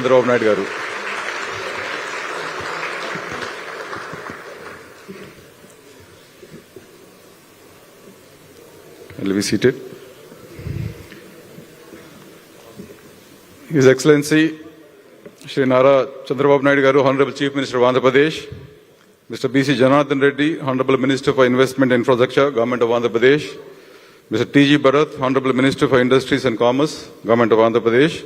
Chandrababu Naidu garu. Will be seated. His Excellency Shri Nara Chandrababu Naidu garu, Honorable Chief Minister of Andhra Pradesh, Mr. B.C. Janardhan Reddy, Honorable Minister for Investment and Infrastructure, Government of Andhra Pradesh, Mr. T.G. Bharat, Honorable Minister for Industries and Commerce, Government of Andhra Pradesh,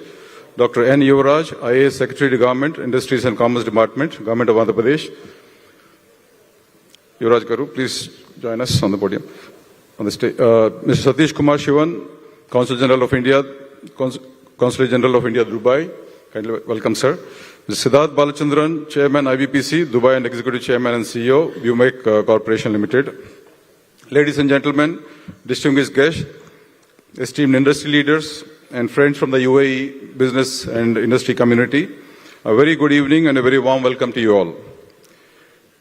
Dr. N. Yuvraj, IAS Secretary to Government, Industries and Commerce Department, Government of Andhra Pradesh. Yuvraj Garu, please join us on the podium. On the stage, Mr. Satish Kumar Shivan, Consul General of India, Consulate General of India, Dubai. Kindly welcome, sir. Mr. Siddharth Balachandran, Chairman, IBPC, Dubai, and Executive Chairman and CEO, Viewmake Corporation Limited. Ladies and gentlemen, distinguished guests, esteemed industry leaders, and friends from the UAE business and industry community, a very good evening and a very warm welcome to you all.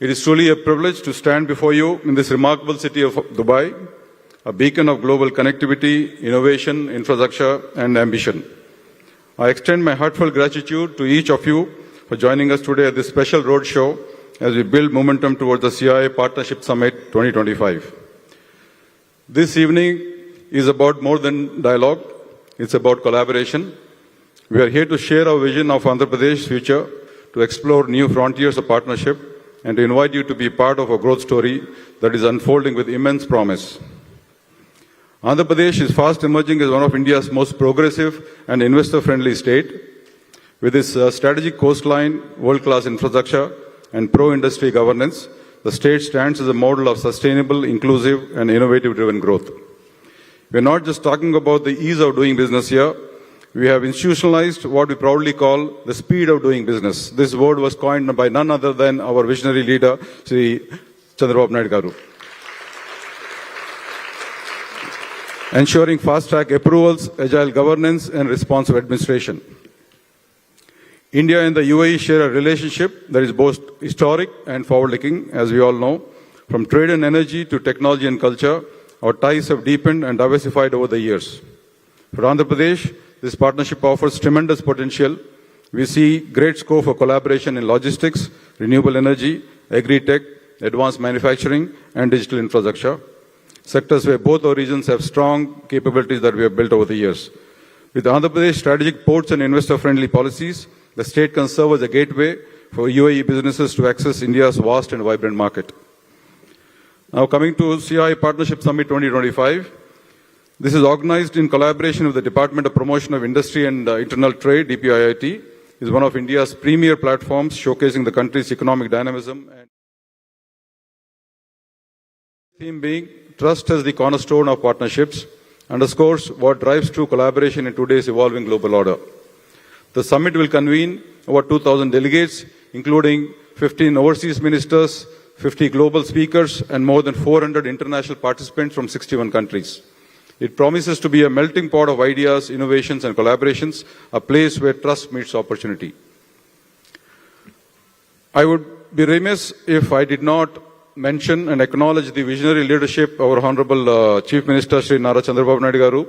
It is truly a privilege to stand before you in this remarkable city of Dubai, a beacon of global connectivity, innovation, infrastructure, and ambition. I extend my heartfelt gratitude to each of you for joining us today at this special roadshow as we build momentum towards the CIA Partnership Summit 2025. This evening is about more than dialogue. It's about collaboration. We are here to share our vision of Andhra Pradesh's future, to explore new frontiers of partnership, and to invite you to be part of a growth story that is unfolding with immense promise. Andhra Pradesh is fast emerging as one of India's most progressive and investor-friendly state. With its strategic coastline, world-class infrastructure, and pro-industry governance, the state stands as a model of sustainable, inclusive, and innovative-driven growth. We are not just talking about the ease of doing business here. We have institutionalized what we proudly call the speed of doing business. This word was coined by none other than our visionary leader, Shri Chandrababu Naidu garu. Ensuring fast-track approvals, agile governance, and responsive administration. India and the UAE share a relationship that is both historic and forward-looking, as we all know. From trade and energy to technology and culture, our ties have deepened and diversified over the years. For Andhra Pradesh, this partnership offers tremendous potential. We see great scope for collaboration in logistics, renewable energy, agri-tech, advanced manufacturing, and digital infrastructure, sectors where both our regions have strong capabilities that we have built over the years. With Andhra Pradesh strategic ports and investor-friendly policies, the state can serve as a gateway for UAE businesses to access India's vast and vibrant market. Now coming to CIA Partnership Summit 2025, this is organized in collaboration with the Department of Promotion of Industry and Internal Trade, DPIIT, is one of India's premier platforms showcasing the country's economic dynamism. And theme being, trust as the cornerstone of partnerships, underscores what drives true collaboration in today's evolving global order. The summit will convene over 2,000 delegates, including 15 overseas ministers, 50 global speakers, and more than 400 international participants from 61 countries. It promises to be a melting pot of ideas, innovations, and collaborations, a place where trust meets opportunity. I would be remiss if I did not mention and acknowledge the visionary leadership of our Honorable Chief Minister, Shri Nara Chandrababu Naidu garu.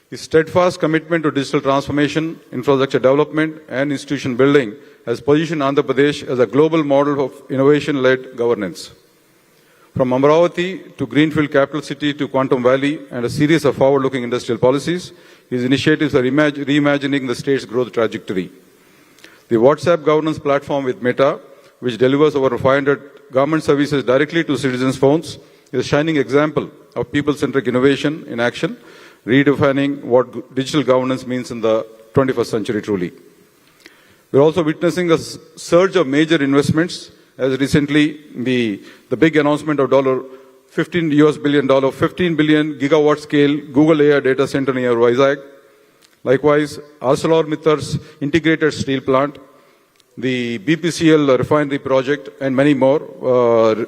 His steadfast commitment to digital transformation, infrastructure development, and institution building has positioned Andhra Pradesh as a global model of innovation-led governance. From Amravati to Greenfield Capital City to Quantum Valley and a series of forward-looking industrial policies, his initiatives are reimagining the state's growth trajectory. The WhatsApp governance platform with Meta, which delivers over 500 government services directly to citizens' phones, is a shining example of people-centric innovation in action, redefining what digital governance means in the 21st century truly. We're also witnessing a surge of major investments, as recently the big announcement of $15 billion, 15 billion gigawatt scale Google AI data center near Vizag. Likewise, ArcelorMittal's integrated steel plant, the BPCL refinery project, and many more,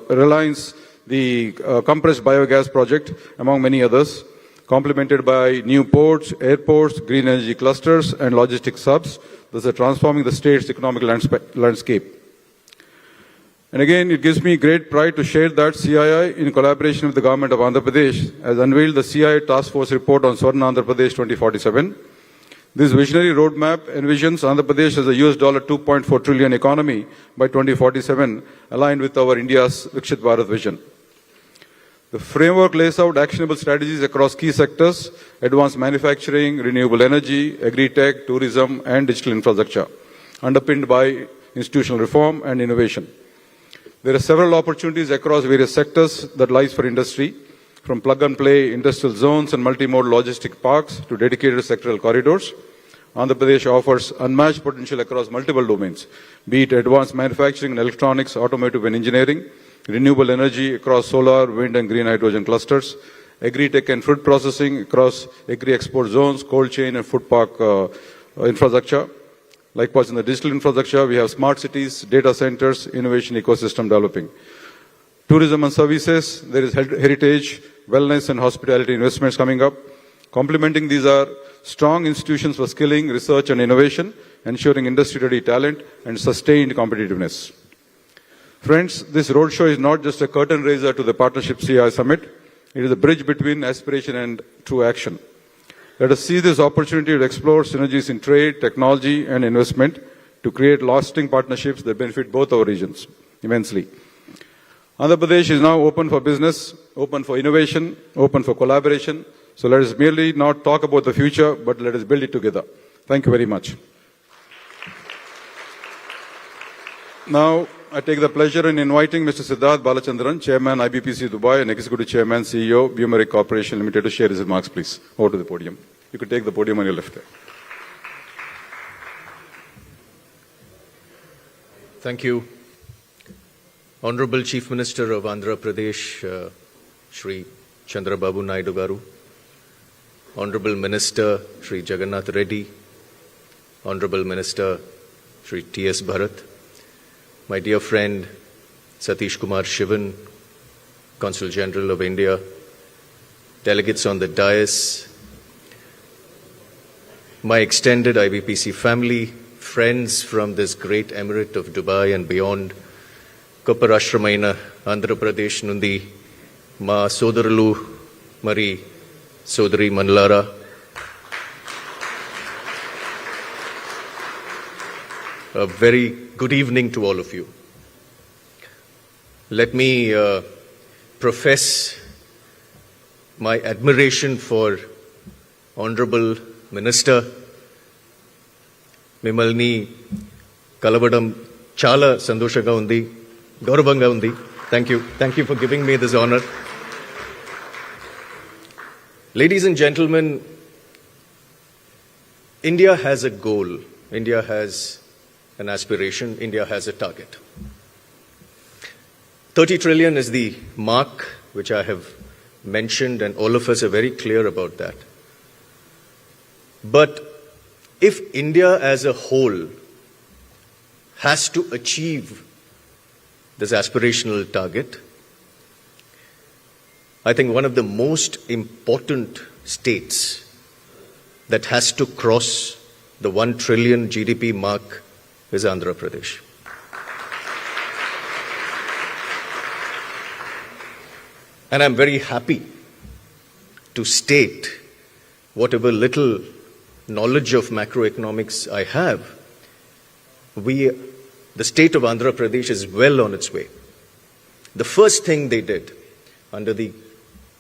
Reliance, the compressed biogas project, among many others, complemented by new ports, airports, green energy clusters, and logistics hubs, thus are transforming the state's economic landscape. And again, it gives me great pride to share that CII, in collaboration with the government of Andhra Pradesh, has unveiled the CII Task Force Report on Swarna Andhra Pradesh 2047. This visionary roadmap envisions Andhra Pradesh as a $2.4 trillion economy by 2047, aligned with our India's Viksit Bharat vision. The framework lays out actionable strategies across key sectors: advanced manufacturing, renewable energy, agri-tech, tourism, and digital infrastructure, underpinned by institutional reform and innovation. There are several opportunities across various sectors that lies for industry, from plug-and-play industrial zones and multimodal logistic parks to dedicated sectoral corridors. Andhra Pradesh offers unmatched potential across multiple domains, be it advanced manufacturing and electronics, automotive and engineering, renewable energy across solar, wind and green hydrogen clusters, agri-tech and fruit processing across agri-export zones, cold chain and food park infrastructure. Likewise, in the digital infrastructure, we have smart cities, data centers, innovation ecosystem developing. Tourism and services, there is heritage, wellness and hospitality investments coming up. Complementing these are strong institutions for skilling, research and innovation, ensuring industry-ready talent and sustained competitiveness. Friends, this roadshow is not just a curtain raiser to the Partnership CI Summit. It is a bridge between aspiration and true action. Let us seize this opportunity to explore synergies in trade, technology and investment to create lasting partnerships that benefit both our regions immensely. Andhra Pradesh is now open for business, open for innovation, open for collaboration. So let us merely not talk about the future, but let us build it together. Thank you very much. Now, I take the pleasure in inviting Mr. Siddharth Balachandran, Chairman IBPC Dubai and Executive Chairman CEO Bumeric Corporation Limited, to share his remarks, please. Over to the podium. You could take the podium on your left there. Thank you. Honorable Chief Minister of Andhra Pradesh, Shri Chandrababu Naidu Garu, Honorable Minister Shri Jagannath Reddy, Honorable Minister Shri T.S. Bharat, my dear friend Satish Kumar Shivan, Consul General of India, delegates on the dais, my extended IBPC family, friends from this great emirate of Dubai and beyond, Kopparashramaina Andhra Pradesh Nundi, Ma Sodarulu Mari Sodari Manlara, a very good evening to all of you. Let me profess my admiration for Honorable Minister Mimalni Kalavadam Chala Sandoshaga Undi, Gaurabanga Undi. Thank you. Thank you for giving me this honor. Ladies and gentlemen, India has a goal. India has an aspiration. India has a target. 30 trillion is the mark which I have mentioned, and all of us are very clear about that. But if India as a whole has to achieve this aspirational target, I think one of the most important states that has to cross the 1 trillion GDP mark is Andhra Pradesh. And I'm very happy to state whatever little knowledge of macroeconomics I have, the state of Andhra Pradesh is well on its way. The first thing they did under the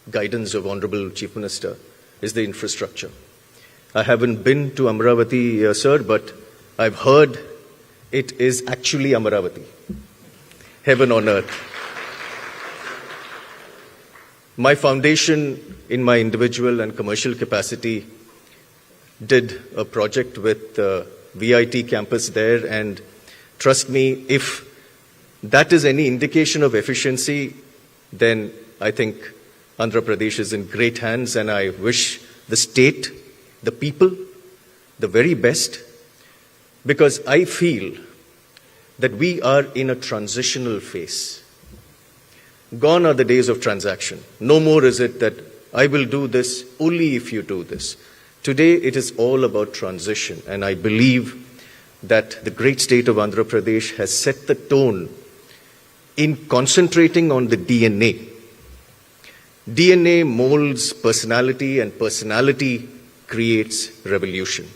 guidance of Honorable Chief Minister is the infrastructure. I haven't been to Amravati, sir, but I've heard it is actually Amaravati. Heaven on earth. My foundation, in my individual and commercial capacity, did a project with VIT campus there, and trust me, if that is any indication of efficiency, then I think Andhra Pradesh is in great hands, and I wish the state, the people, the very best, because I feel that we are in a transitional phase. Gone are the days of transaction. No more is it that I will do this only if you do this. Today it is all about transition, and I believe that the great state of Andhra Pradesh has set the tone in concentrating on the DNA. DNA molds personality, and personality creates revolution.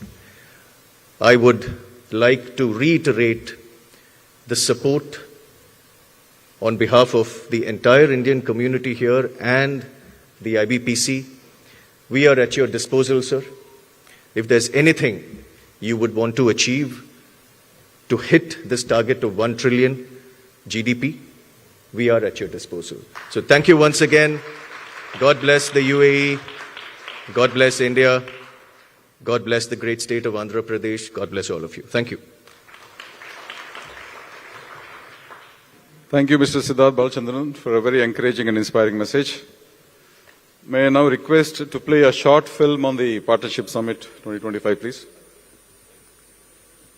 I would like to reiterate the support on behalf of the entire Indian community here and the IBPC. We are at your disposal, sir. If there's anything you would want to achieve to hit this target of 1 trillion GDP, we are at your disposal. So thank you once again. God bless the UAE. God bless India. God bless the great state of Andhra Pradesh. God bless all of you. Thank you. Thank you, Mr. Siddharth Balachandran, for a very encouraging and inspiring message. May I now request to play a short film on the Partnership Summit 2025, please.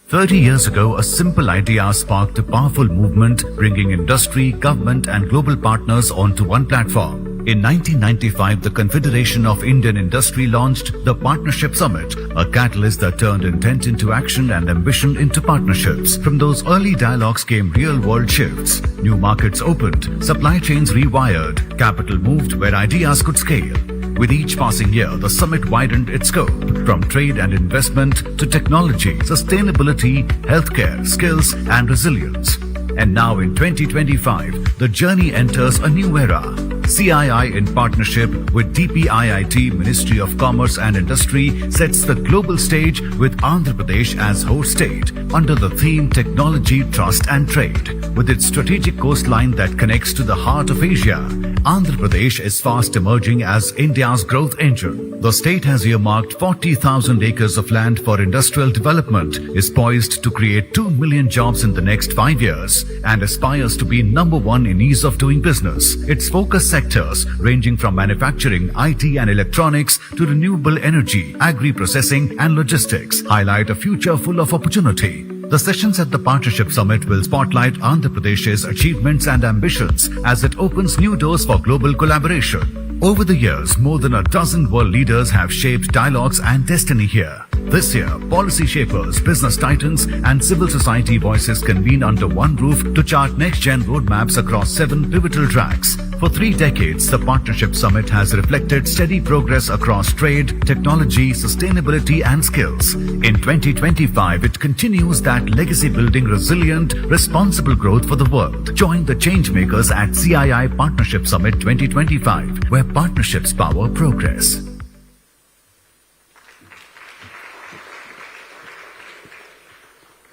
30 years ago, a simple idea sparked a powerful movement, bringing industry, government and global partners onto one platform. In 1995, the Confederation of Indian Industry launched the Partnership Summit, a catalyst that turned intent into action and ambition into partnerships. From those early dialogues came real-world shifts. New markets opened, supply chains rewired, capital moved where ideas could scale. With each passing year, the summit widened its scope, from trade and investment to technology, sustainability, healthcare, skills and resilience. And now in 2025, the journey enters a new era. CII, in partnership with DPIIT, Ministry of Commerce and Industry, sets the global stage with Andhra Pradesh as host state under the theme Technology, Trust and Trade. With its strategic coastline that connects to the heart of Asia, Andhra Pradesh is fast emerging as India's growth engine. The state has earmarked 40,000 acres of land for industrial development, is poised to create 2 million jobs in the next 5 years, and aspires to be number one in ease of doing business. Its focus sectors ranging from manufacturing, IT and electronics to renewable energy, agri-processing and logistics highlight a future full of opportunity. The sessions at the Partnership Summit will spotlight Andhra Pradesh's achievements and ambitions as it opens new doors for global collaboration. Over the years, more than a dozen world leaders have shaped dialogues and destiny here. This year, policy shapers, business titans and civil society voices convene under one roof to chart next-gen roadmaps across 7 pivotal tracks. For 3 decades, the Partnership Summit has reflected steady progress across trade, technology, sustainability and skills. In 2025, it continues that legacy-building, resilient, responsible growth for the world. Join the changemakers at CII Partnership Summit 2025, where partnerships power progress.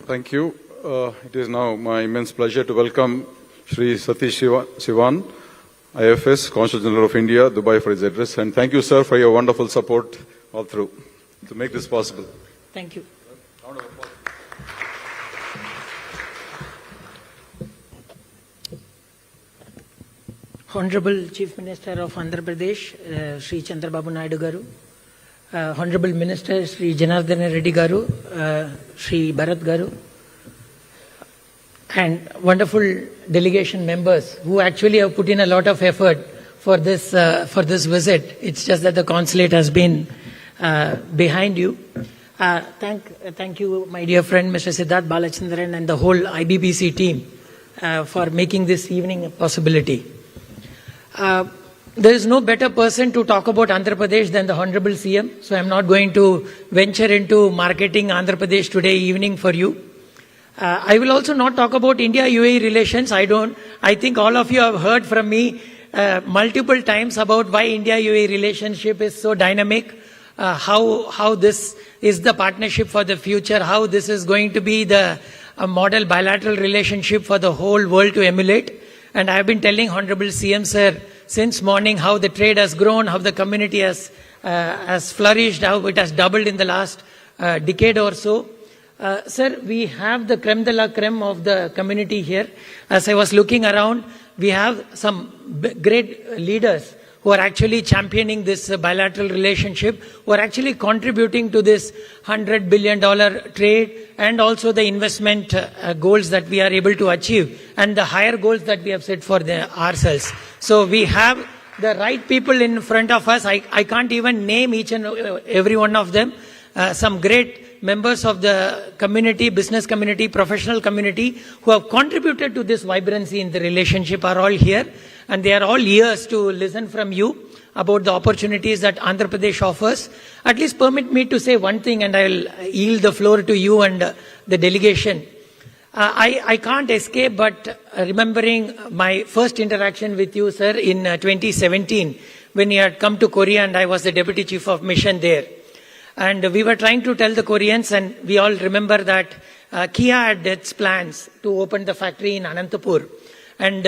Thank you. It is now my immense pleasure to welcome Shri Satish Sivan, IFS, Consul General of India, Dubai, for his address. And thank you, sir, for your wonderful support all through to make this possible. Thank you. Honorable Chief Minister of Andhra Pradesh, Sri Chandrababu Naidu garu, Honorable Minister Sri Janardana Reddy garu, Sri Bharat garu, and wonderful delegation members who actually have put in a lot of effort for this visit. It's just that the consulate has been behind you. Thank you, my dear friend Mr. Siddharth Balachandran and the whole IBPC team for making this evening a possibility. There is no better person to talk about Andhra Pradesh than the Honorable CM, so I am not going to venture into marketing Andhra Pradesh today evening for you. I will also not talk about India-UAE relations. I think all of you have heard from me multiple times about why India-UAE relationship is so dynamic, how this is the partnership for the future, how this is going to be the model bilateral relationship for the whole world to emulate. And I have been telling Honorable CM Sir since morning how the trade has grown, how the community has flourished, how it has doubled in the last decade or so. Sir, we have the creme de la creme of the community here. As I was looking around, we have some great leaders who are actually championing this bilateral relationship, who are actually contributing to this $100 billion trade and also the investment goals that we are able to achieve and the higher goals that we have set for ourselves. So we have the right people in front of us. I can't even name each and every one of them. Some great members of the community, business community, professional community who have contributed to this vibrancy in the relationship are all here, and they are all ears to listen from you. about the opportunities that Andhra Pradesh offers. At least permit me to say one thing, and I will yield the floor to you and the delegation. I can't escape but remembering my first interaction with you, sir, in 2017, when you had come to Korea and I was the Deputy Chief of Mission there. And we were trying to tell the Koreans, and we all remember that Kia had its plans to open the factory in Anantapur. And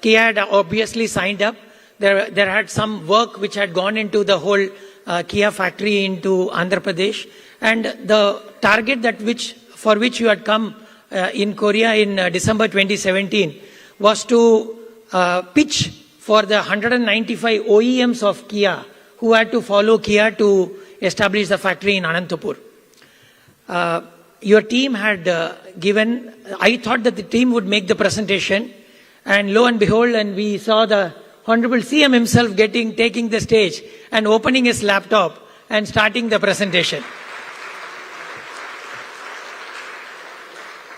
Kia had obviously signed up. There had some work which had gone into the whole Kia factory into Andhra Pradesh. And the target for which you had come in Korea in December 2017 was to pitch for the 195 OEMs of Kia who had to follow Kia to establish the factory in Anantapur. Your team had given, I thought that the team would make the presentation, and lo and behold, and we saw the Honorable CM himself taking the stage and opening his laptop and starting the presentation.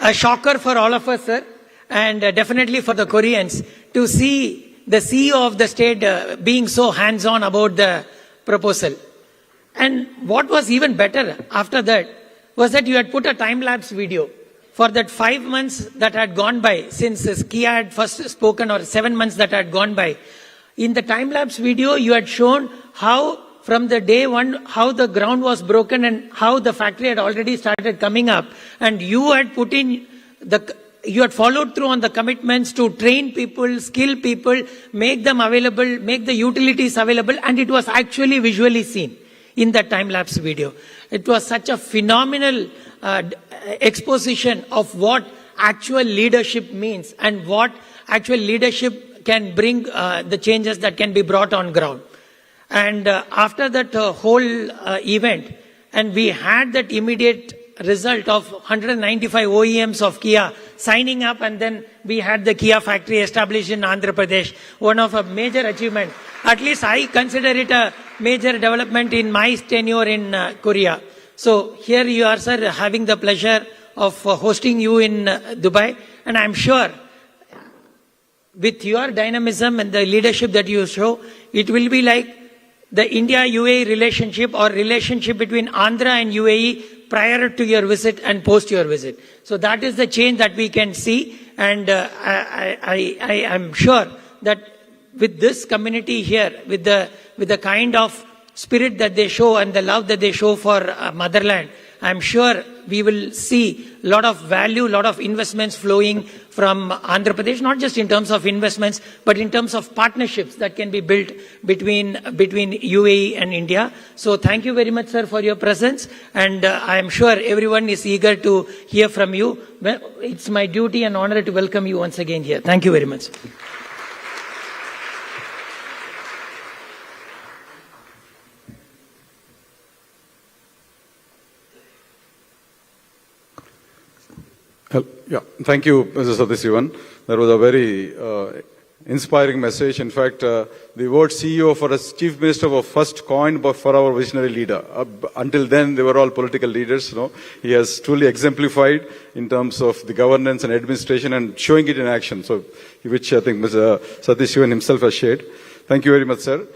A shocker for all of us, sir, and definitely for the Koreans to see the CEO of the state being so hands-on about the proposal. And what was even better after that was that you had put a time-lapse video for that 5 months that had gone by since Kia had first spoken, or 7 months that had gone by. In the time-lapse video, you had shown how from the day one, how the ground was broken and how the factory had already started coming up. And you had you had followed through on the commitments to train people, skill people, make them available, make the utilities available, and it was actually visually seen in that time-lapse video. It was such a phenomenal exposition of what actual leadership means and what actual leadership can bring the changes that can be brought on ground. And after that whole event, and we had that immediate result of 195 OEMs of Kia signing up, and then we had the Kia factory established in Andhra Pradesh, one of a major achievement. At least I consider it a major development in my tenure in Korea. So here you are, sir, having the pleasure of hosting you in Dubai, and I'm sure with your dynamism and the leadership that you show, it will be like the India-UAE relationship or relationship between Andhra and UAE prior to your visit and post your visit. So that is the change that we can see, and I am sure that with this community here, with the kind of spirit that they show and the love that they show for motherland, I'm sure we will see a lot of value, a lot of investments flowing from Andhra Pradesh, not just in terms of investments, but in terms of partnerships that can be built between UAE and India. So thank you very much, sir, for your presence. And I am sure everyone is eager to hear from you. Well, it's my duty and honor to welcome you once again here. Thank you very much. Yeah, thank you, Mr. Satish Sivan. That was a very inspiring message. In fact, the word CEO for a chief minister was first coined for our visionary leader. Until then, they were all political leaders. You know, he has truly exemplified in terms of the governance and administration and showing it in action. So, which I think Mr. Satish Sivan himself has shared. Thank you very much, sir.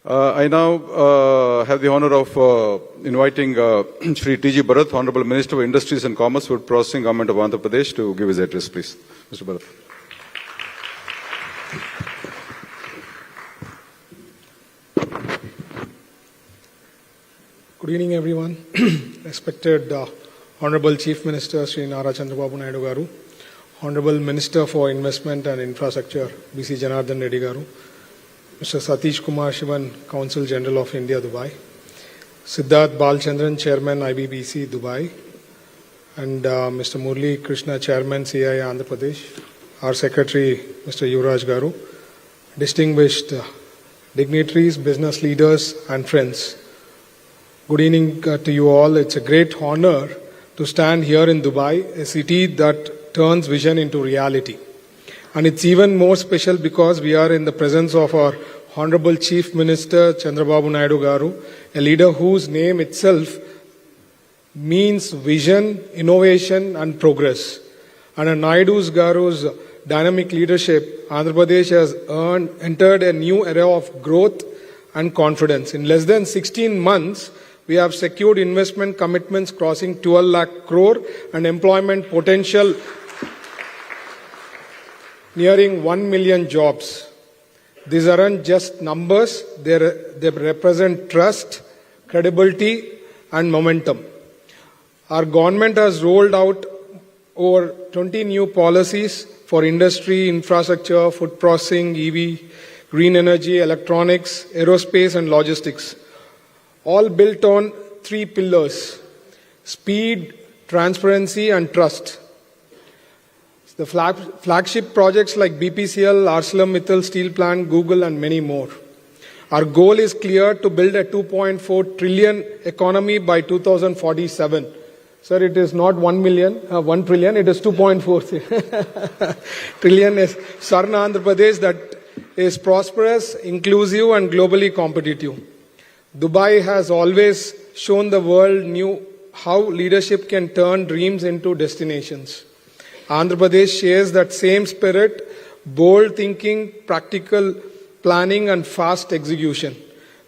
I now have the honor of inviting Shri T.G. Bharat, Honorable Minister of Industries and Commerce, Food Processing, Government of Andhra Pradesh, to give his address, please. Mr. Bharat. Good evening, everyone. Respected Honorable Chief Minister Sri Nara Chandrababu Naidu garu, Honorable Minister for Investment and Infrastructure B.C. Janardhan Reddy garu, Mr. Satish Kumar Shivan, Consul General of India, Dubai, Siddharth Balchandran, Chairman IBBC, Dubai, and Mr. Murli Krishna, Chairman CI Andhra Pradesh, our Secretary Mr. Yuvraj garu, distinguished dignitaries, business leaders and friends. Good evening to you all. It's a great honor to stand here in Dubai, a city that turns vision into reality. And it's even more special because we are in the presence of our Honorable Chief Minister Chandrababu Naidu garu, a leader whose name itself means vision, innovation and progress. Under Naidu's garu's dynamic leadership, Andhra Pradesh has entered a new era of growth and confidence. In less than 16 months, we have secured investment commitments crossing 12 lakh crore and employment potential nearing 1 million jobs. These aren't just numbers, they represent trust, credibility, and momentum. Our government has rolled out over 20 new policies for industry, infrastructure, food processing, EV, green energy, electronics, aerospace, and logistics, all built on 3 pillars: speed, transparency, and trust. The flagship projects like BPCL, ArcelorMittal Steel Plant, Google, and many more. Our goal is clear: to build a 2.4 trillion economy by 2047. Sir, it is not 1 trillion, it is 2.4 trillion is Swarna Andhra Pradesh that is prosperous, inclusive, and globally competitive. Dubai has always shown the world how leadership can turn dreams into destinations. Andhra Pradesh shares that same spirit: bold thinking, practical planning, and fast execution.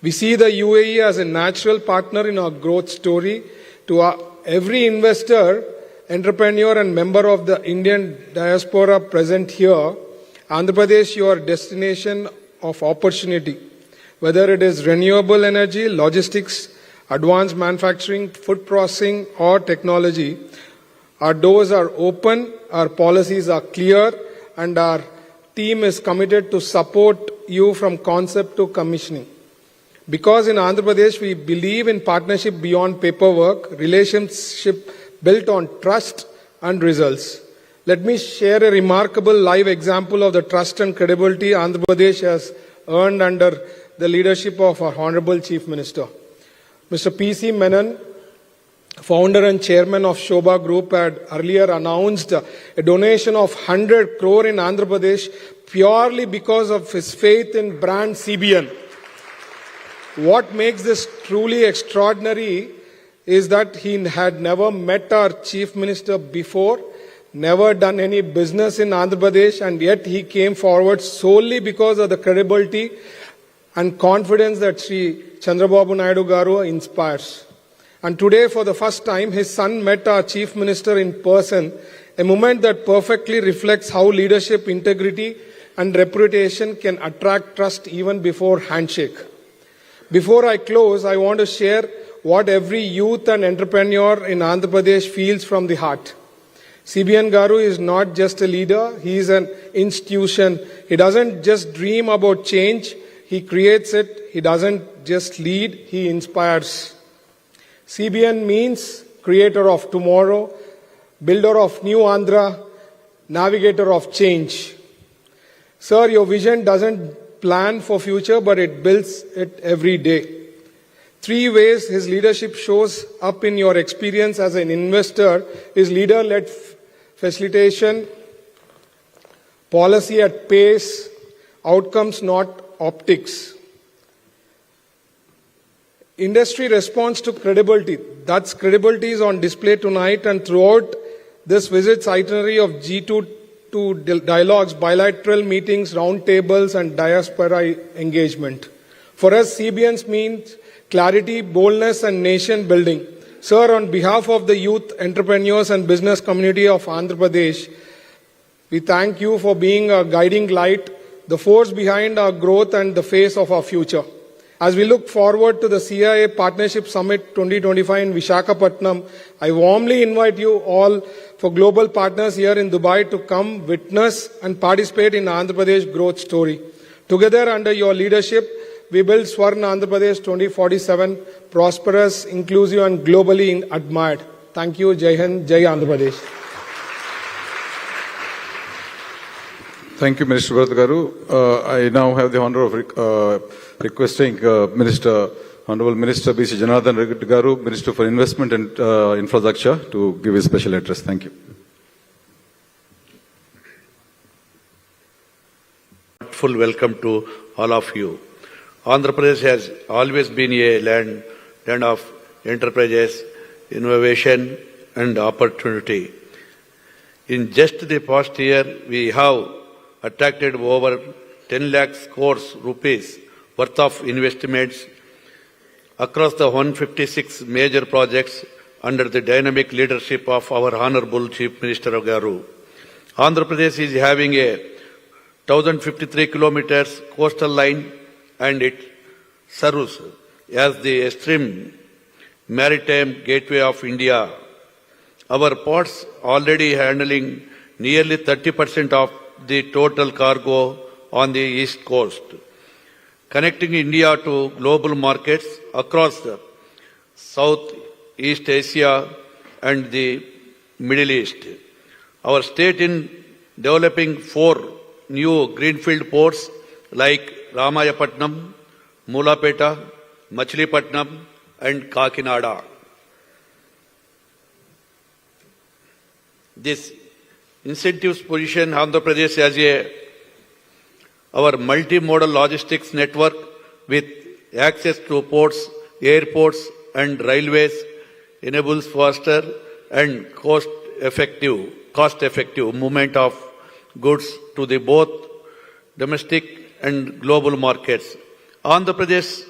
We see the UAE as a natural partner in our growth story. To every investor, entrepreneur, and member of the Indian diaspora present here, Andhra Pradesh, your destination of opportunity. Whether it is renewable energy, logistics, advanced manufacturing, food processing, or technology, our doors are open, our policies are clear, and our team is committed to support you from concept to commissioning. Because in Andhra Pradesh, we believe in partnership beyond paperwork, relationship built on trust and results. Let me share a remarkable live example of the trust and credibility Andhra Pradesh has earned under the leadership of our Honorable Chief Minister. Mr. P.C. Menon, founder and chairman of Shobha Group, had earlier announced a donation of 100 crore in Andhra Pradesh purely because of his faith in brand CBN. What makes this truly extraordinary is that he had never met our Chief Minister before, never done any business in Andhra Pradesh, and yet he came forward solely because of the credibility and confidence that Sri Chandrababu Naidu Garu inspires. And today, for the first time, his son met our Chief Minister in person, a moment that perfectly reflects how leadership, integrity, and reputation can attract trust even before handshake. Before I close, I want to share what every youth and entrepreneur in Andhra Pradesh feels from the heart. CBN Garu is not just a leader, he is an institution. He doesn't just dream about change, he creates it. He doesn't just lead, he inspires. CBN means creator of tomorrow, builder of new Andhra, navigator of change. Sir, your vision doesn't plan for future, but it builds it every day. 3 ways his leadership shows up in your experience as an investor is leader-led facilitation, policy at pace, outcomes not optics. Industry response to credibility. That's credibility is on display tonight and throughout this visit's itinerary of G2 dialogues, bilateral meetings, roundtables, and diaspora engagement. For us, CBNs means clarity, boldness, and nation building. Sir, on behalf of the youth, entrepreneurs, and business community of Andhra Pradesh, we thank you for being a guiding light, the force behind our growth, and the face of our future. As we look forward to the CIA Partnership Summit 2025 in Visakhapatnam, I warmly invite you all for global partners here in Dubai to come witness and participate in Andhra Pradesh growth story. Together under your leadership, we build Swarna Andhra Pradesh 2047, prosperous, inclusive, and globally admired. Thank you. Jai Hind, Jai Andhra Pradesh. Thank you, Minister Bharat Garu. I now have the honor of requesting Honorable Minister B.C. Janardhan Reddy Garu, Minister for Investment and Infrastructure, to give his special address. Thank you. Full welcome to all of you. Andhra Pradesh has always been a land of enterprises, innovation, and opportunity. In just the past year, we have attracted over 10 lakh crores rupees worth of investments across the 156 major projects under the dynamic leadership of our Honorable Chief Minister Garu. Andhra Pradesh is having a 1053 kilometers coastal line and it serves as the extreme maritime gateway of India. Our ports already handling nearly 30% of the total cargo on the east coast, connecting India to global markets across the Southeast Asia and the Middle East. Our state in developing 4 new greenfield ports like Ramayapatnam, Mulapeta, Machilipatnam and Kakinada. This incentives position Andhra Pradesh as our multimodal logistics network with access to ports, airports and railways enables faster and cost-effective movement of goods to the both domestic and global markets. Andhra Pradesh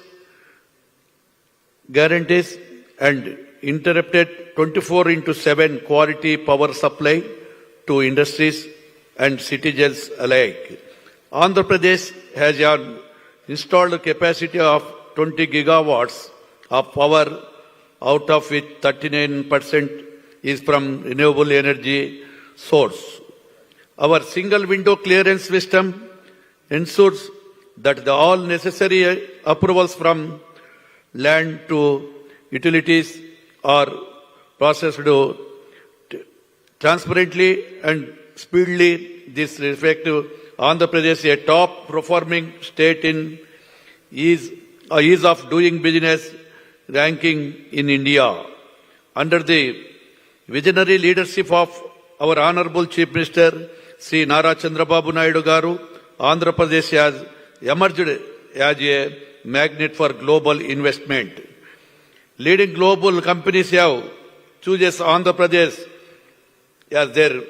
guarantees and interrupted 24/7 quality power supply to industries and citizens alike. Andhra Pradesh has an installed capacity of 20 gigawatts of power, out of which 39% is from renewable energy source. Our single window clearance system ensures that all necessary approvals from land to utilities are processed transparently and speedily. This reflects Andhra Pradesh, a top performing state in ease of doing business ranking in India. Under the visionary leadership of our Honorable Chief Minister, Sri Nara Chandrababu Naidu Garu, Andhra Pradesh has emerged as a magnet for global investment. Leading global companies have chosen Andhra Pradesh as their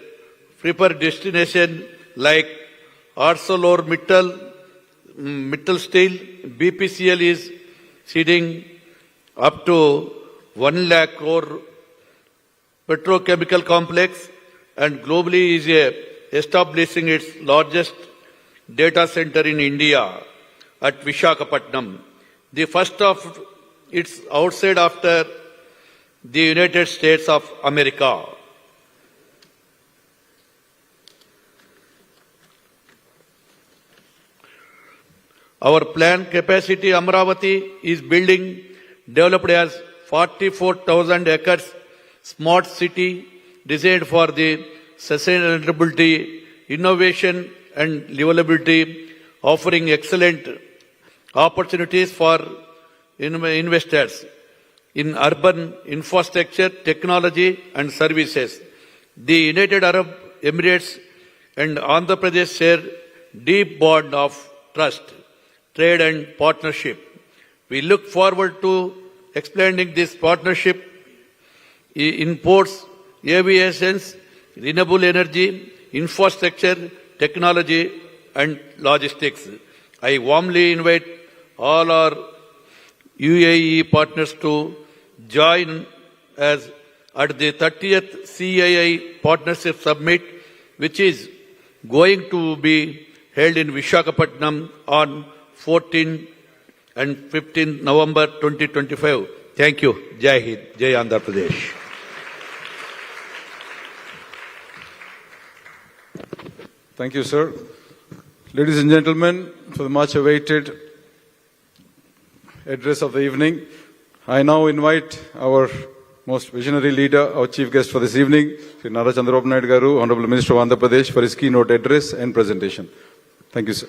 preferred destination, like Mittal Steel. BPCL is seeding up to 1 lakh crore petrochemical complex and globally is establishing its largest data center in India at Visakhapatnam, the first of its outside after the United States of America. Our planned capacity Amravati is building, developed as 44,000 acres smart city designed for the sustainability, innovation and livability, offering excellent opportunities for investors in urban infrastructure, technology and services. The United Arab Emirates and Andhra Pradesh share deep bond of trust, trade and partnership. We look forward to expanding this partnership in ports, aviation, renewable energy, infrastructure, technology and logistics. I warmly invite all our UAE partners to join us at the 30th CII Partnership Summit, which is going to be held in Visakhapatnam on 14 and 15 November 2025. Thank you. Jai Hind. Jai Andhra Pradesh. Thank you, sir. Ladies and gentlemen, for the much awaited address of the evening, I now invite our most visionary leader, our chief guest for this evening, Sri Nara Chandrababu Naidu Garu, Honorable Minister of Andhra Pradesh, for his keynote address and presentation. Thank you, sir.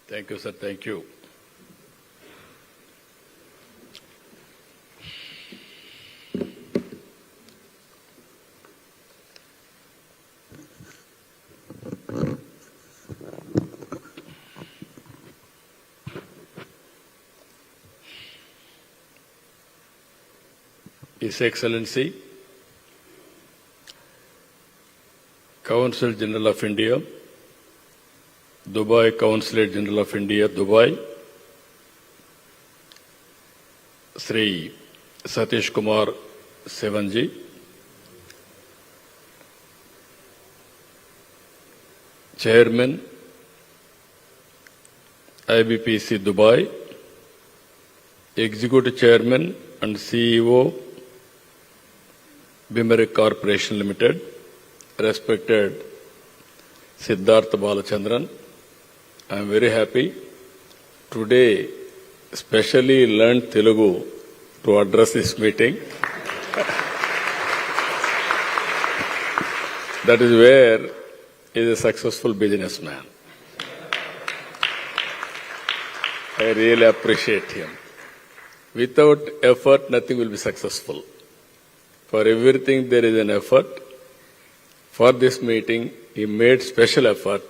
Thank you, sir. Thank you. His Excellency, Consul General of India, Dubai Consulate General of India, Dubai, Sri Satish Kumar Sevanji, Chairman, IBPC Dubai, Executive Chairman and CEO, Bimeric Corporation Limited, respected Siddhartha Balachandran. I am very happy. Today, specially learned Telugu to address this meeting. That is where he is a successful businessman. I really appreciate him. Without effort, nothing will be successful. For everything, there is an effort. For this meeting, he made special effort.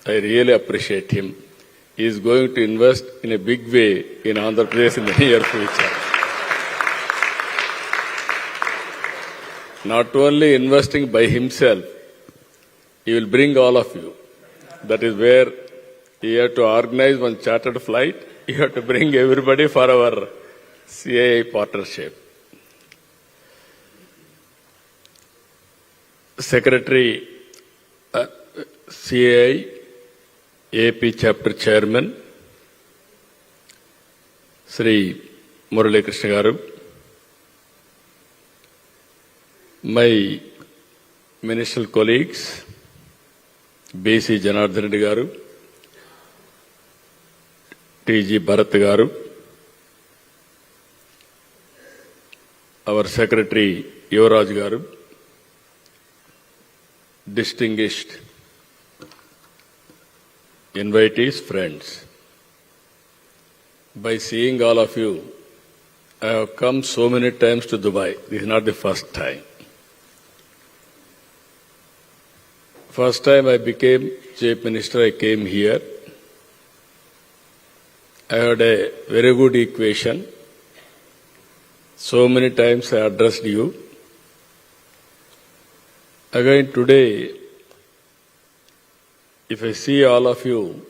I really appreciate him. He is going to invest in a big way in Andhra Pradesh in the near future. Not only investing by himself, he will bring all of you. That is where you have to organize one chartered flight. You have to bring everybody for our CAI partnership. Secretary, CAI, AP Chapter Chairman, Sri Murali Krishna Garu, my ministerial colleagues, BC Janardhan Reddy Garu, TG Bharat Garu, our Secretary Yuvraj Garu, distinguished invitees, friends. By seeing all of you, I have come so many times to Dubai. This is not the first time. First time I became Chief Minister, I came here. I had a very good equation. So many times I addressed you. Again today, if I see all of you,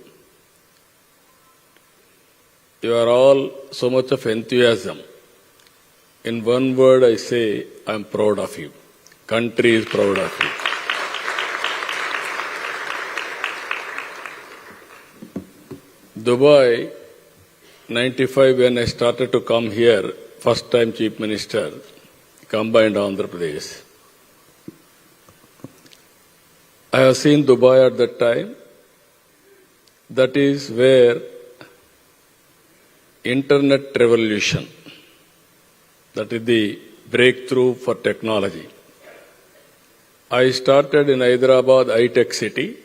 you are all so much of enthusiasm. In one word I say, I am proud of you. Country is proud of you. Dubai, 95 when I started to come here, first time Chief Minister, combined Andhra Pradesh. I have seen Dubai at that time. That is where internet revolution, that is the breakthrough for technology. I started in Hyderabad high-tech city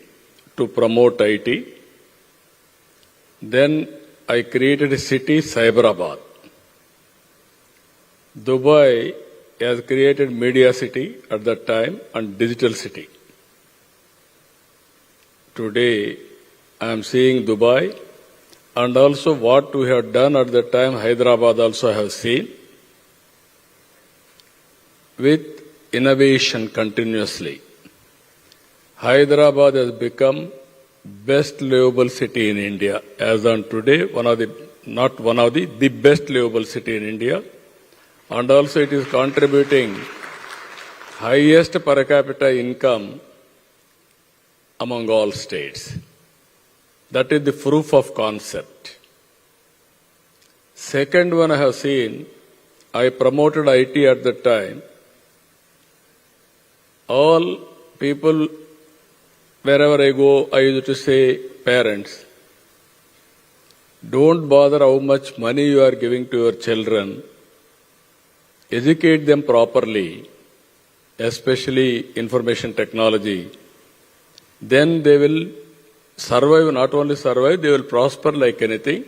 to promote IT. Then I created a city, Cyberabad. Dubai has created media city at that time and digital city. Today, I am seeing Dubai and also what we have done at the time, Hyderabad also I have seen, with innovation continuously. Hyderabad has become best livable city in India. As on today, the best livable city in India. And also it is contributing highest per capita income among all states. That is the proof of concept. Second one I have seen, I promoted IT at the time. All people, wherever I go, I used to say, parents, don't bother how much money you are giving to your children. Educate them properly, especially information technology. Then they will survive, not only survive, they will prosper like anything.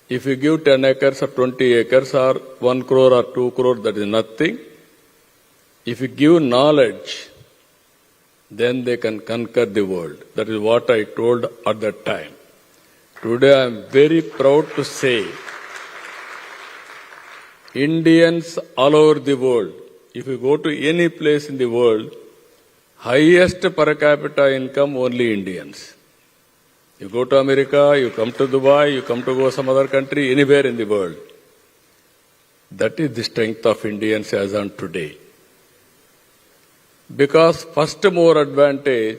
If you give 10 acres or 20 acres or 1 crore or 2 crore, that is nothing. If you give knowledge, then they can conquer the world. That is what I told at that time. Today I am very proud to say Indians all over the world, if you go to any place in the world, highest per capita income only Indians. You go to America, you come to Dubai, you come to go some other country, anywhere in the world. That is the strength of Indians as on today. Because first more advantage,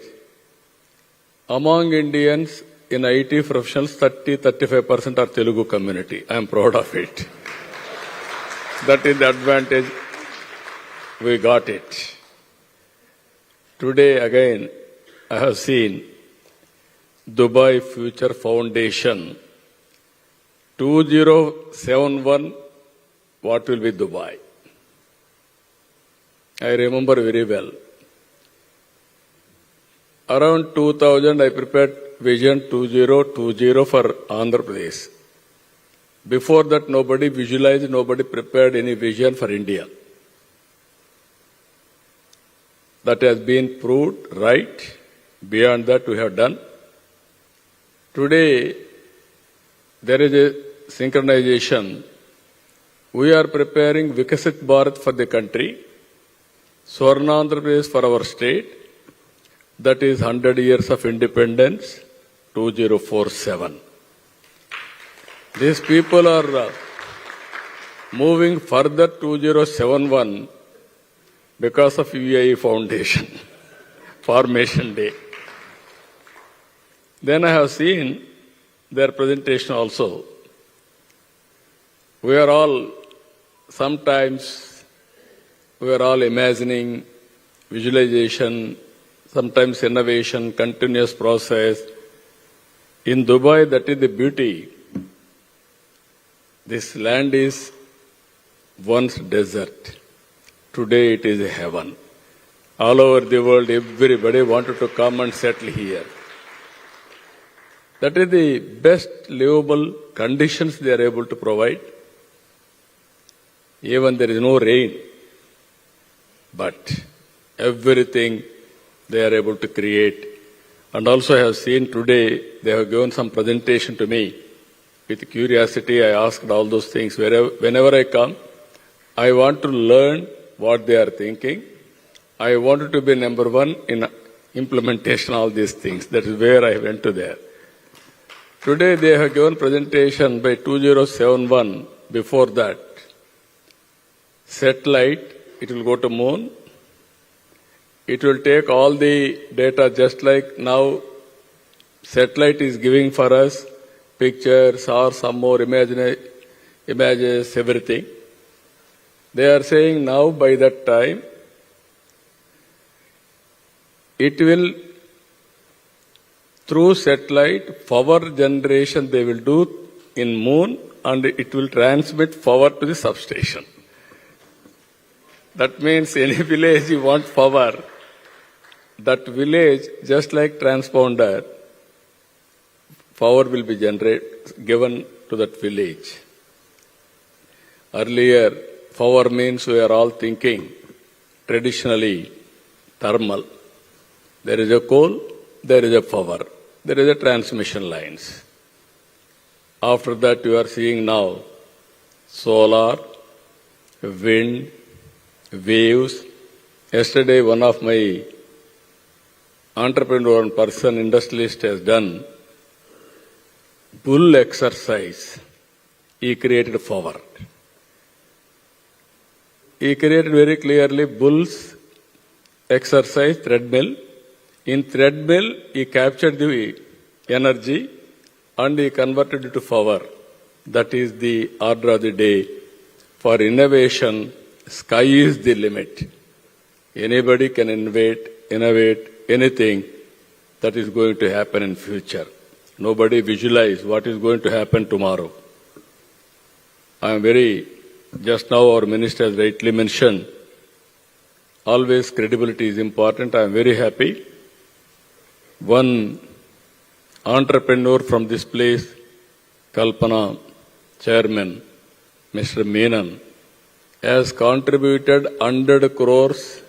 among Indians in IT professionals, 30-35% are Telugu community. I am proud of it. That is the advantage. We got it. Today again, I have seen Dubai Future Foundation 2071. What will be Dubai? I remember very well. Around 2000, I prepared Vision 2020 for Andhra Pradesh. Before that, nobody visualized, nobody prepared any vision for India. That has been proved right. Beyond that, we have done. Today, there is a synchronization. We are preparing Vikasit Bharat for the country, Swarna Andhra Pradesh for our state. That is 100 years of independence, 2047. These people are moving further 2071 because of UAE Foundation, Formation Day. Then I have seen their presentation also. We are all, sometimes, we are all imagining, visualization, sometimes innovation, continuous process. In Dubai, that is the beauty. This land is once desert. Today it is a heaven. All over the world, everybody wanted to come and settle here. That is the best livable conditions they are able to provide. Even there is no rain, but everything they are able to create. And also I have seen today, they have given some presentation to me. With curiosity, I asked all those things. Whenever I come, I want to learn what they are thinking. I wanted to be number one in implementation of all these things. That is where I went to there. Today they have given presentation by 2071. Before that, satellite, it will go to moon. It will take all the data just like now satellite is giving for us pictures or some more images, everything. They are saying now by that time, it will, through satellite, power generation they will do in moon and it will transmit power to the substation. That means any village you want power, that village, just like transponder, power will be given to that village. Earlier, power means we are all thinking traditionally thermal. There is a coal, there is a power, there is a transmission lines. After that, you are seeing now solar, wind, waves. Yesterday, one of my entrepreneur and person, industrialist, has done bull exercise. He created power. He created very clearly bulls exercise, treadmill. In treadmill, he captured the energy and he converted it to power. That is the order of the day. For innovation, sky is the limit. Anybody can innovate anything that is going to happen in future. Nobody visualize what is going to happen tomorrow. Just now our minister has rightly mentioned, always credibility is important. I am very happy. One entrepreneur from this place, Kalpana, chairman, Mr. Menon, has contributed 100 crores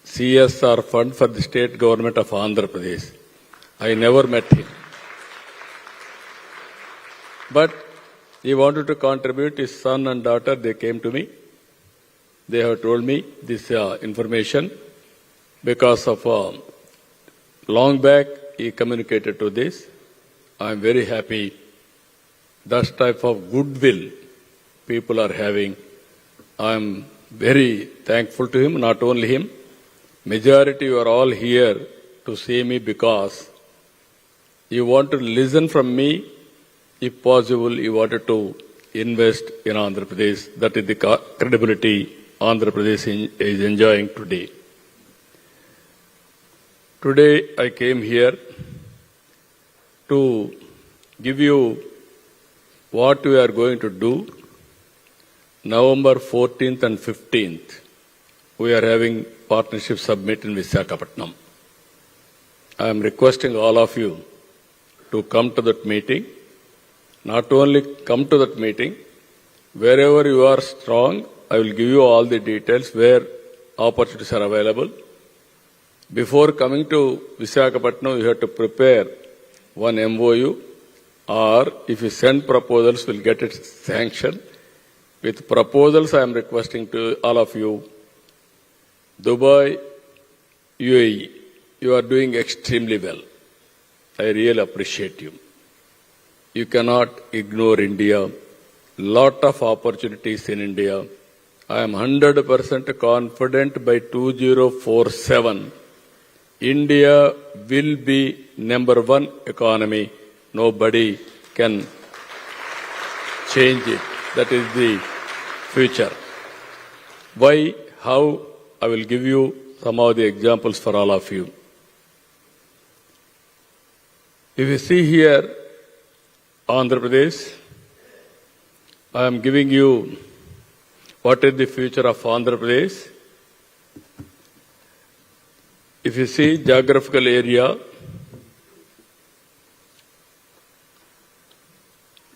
CSR fund for the state government of Andhra Pradesh. I never met him. But He wanted to contribute. His son and daughter, they came to me. They have told me this information because of long back he communicated to this. I am very happy. That type of goodwill people are having. I am very thankful to him, not only him. Majority you are all here to see me because you want to listen from me. If possible, you wanted to invest in Andhra Pradesh. That is the credibility Andhra Pradesh is enjoying today. Today I came here to give you what we are going to do. November 14th and 15th, we are having partnership summit in Visakhapatnam. I am requesting all of you to come to that meeting. Not only come to that meeting, wherever you are strong, I will give you all the details where opportunities are available. Before coming to Visakhapatnam, you have to prepare one MOU, or if you send proposals, we'll get it sanctioned. With proposals, I am requesting to all of you, Dubai, UAE, you are doing extremely well. I really appreciate you. You cannot ignore India. Lot of opportunities in India. I am 100% confident by 2047, India will be #1 economy. Nobody can change it. That is the future. Why? How? I will give you some of the examples for all of you. If you see here, Andhra Pradesh, I am giving you what is the future of Andhra Pradesh. If you see geographical area,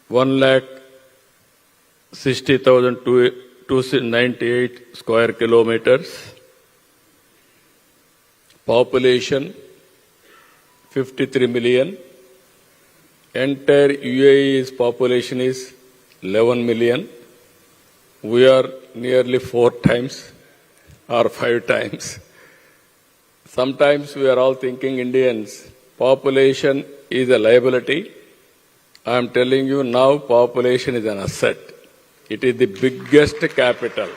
1,60,298 square kilometers. Population 53 million. Entire UAE's population is 11 million. We are nearly 4 times or 5 times. Sometimes we are all thinking Indians, population is a liability. I am telling you now, population is an asset. It is the biggest capital.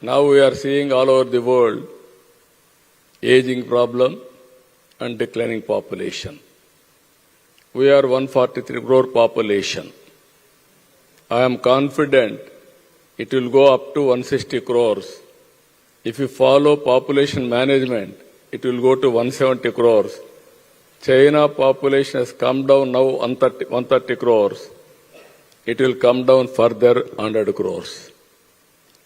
Now we are seeing all over the world aging problem and declining population. We are 143 crore population. I am confident it will go up to 160 crores. If you follow population management, it will go to 170 crores. China population has come down now 130 crores. It will come down further 100 crores.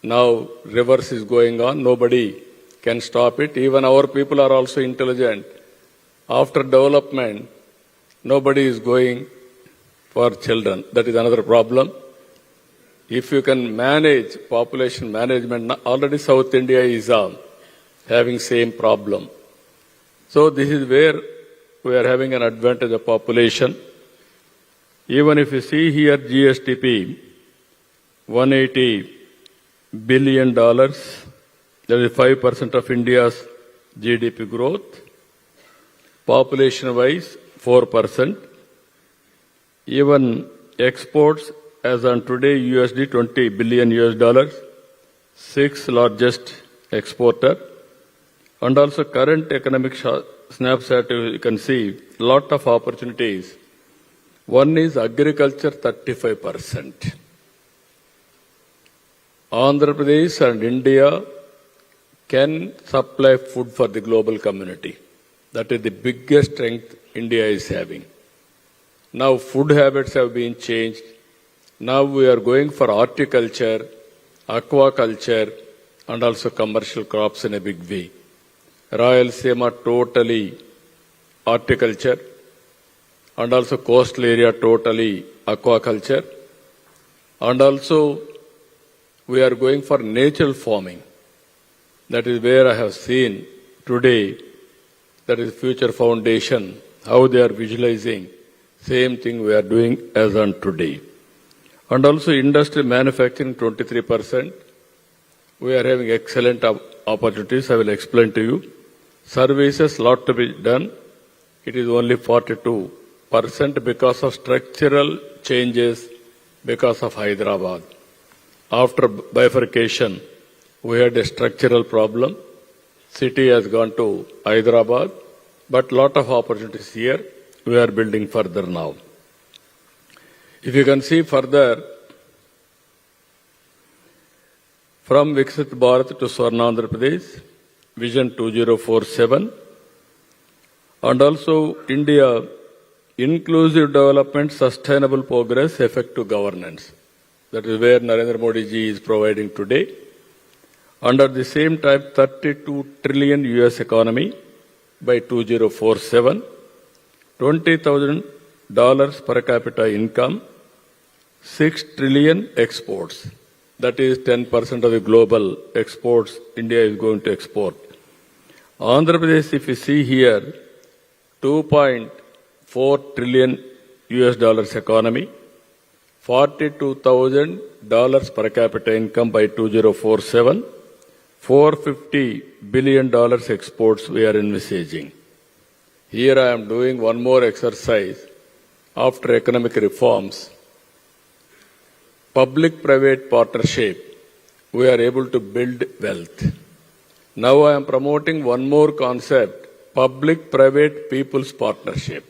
Now reverse is going on. Nobody can stop it. Even our people are also intelligent. After development, nobody is going for children. That is another problem. If you can manage population management, already South India is having same problem. So this is where we are having an advantage of population. Even if you see here GSTP, $180 billion, that is 5% of India's GDP growth. Population-wise, 4%. Even exports, as on today, USD $20 billion, 6th largest exporter. And also current economic snapshot, you can see a lot of opportunities. One is agriculture, 35%. Andhra Pradesh and India can supply food for the global community. That is the biggest strength India is having. Now food habits have been changed. Now we are going for horticulture, aquaculture, and also commercial crops in a big way. Rayalaseema totally horticulture, and also coastal area totally aquaculture. And also we are going for natural farming. That is where I have seen today, that is Future Foundation, how they are visualizing Same thing we are doing as on today. And also industry manufacturing 23%. We are having excellent opportunities. I will explain to you. Services, lot to be done. It is only 42% because of structural changes because of Hyderabad. After bifurcation, we had a structural problem. City has gone to Hyderabad, but lot of opportunities here. We are building further now. If you can see further, from Viksit Bharat to Swarna Andhra Pradesh, Vision 2047, and also India, inclusive development, sustainable progress, effective governance. That is where Narendra Modi ji is providing today. Under the same time, 32 trillion US economy by 2047, $20,000 per capita income, 6 trillion exports. That is 10% of the global exports India is going to export. Andhra Pradesh, if you see here, 2.4 trillion US dollars economy, $42,000 per capita income by 2047, $450 billion exports we are envisaging. Here I am doing one more exercise after economic reforms. Public-private partnership, we are able to build wealth. Now I am promoting one more concept, public-private people's partnership.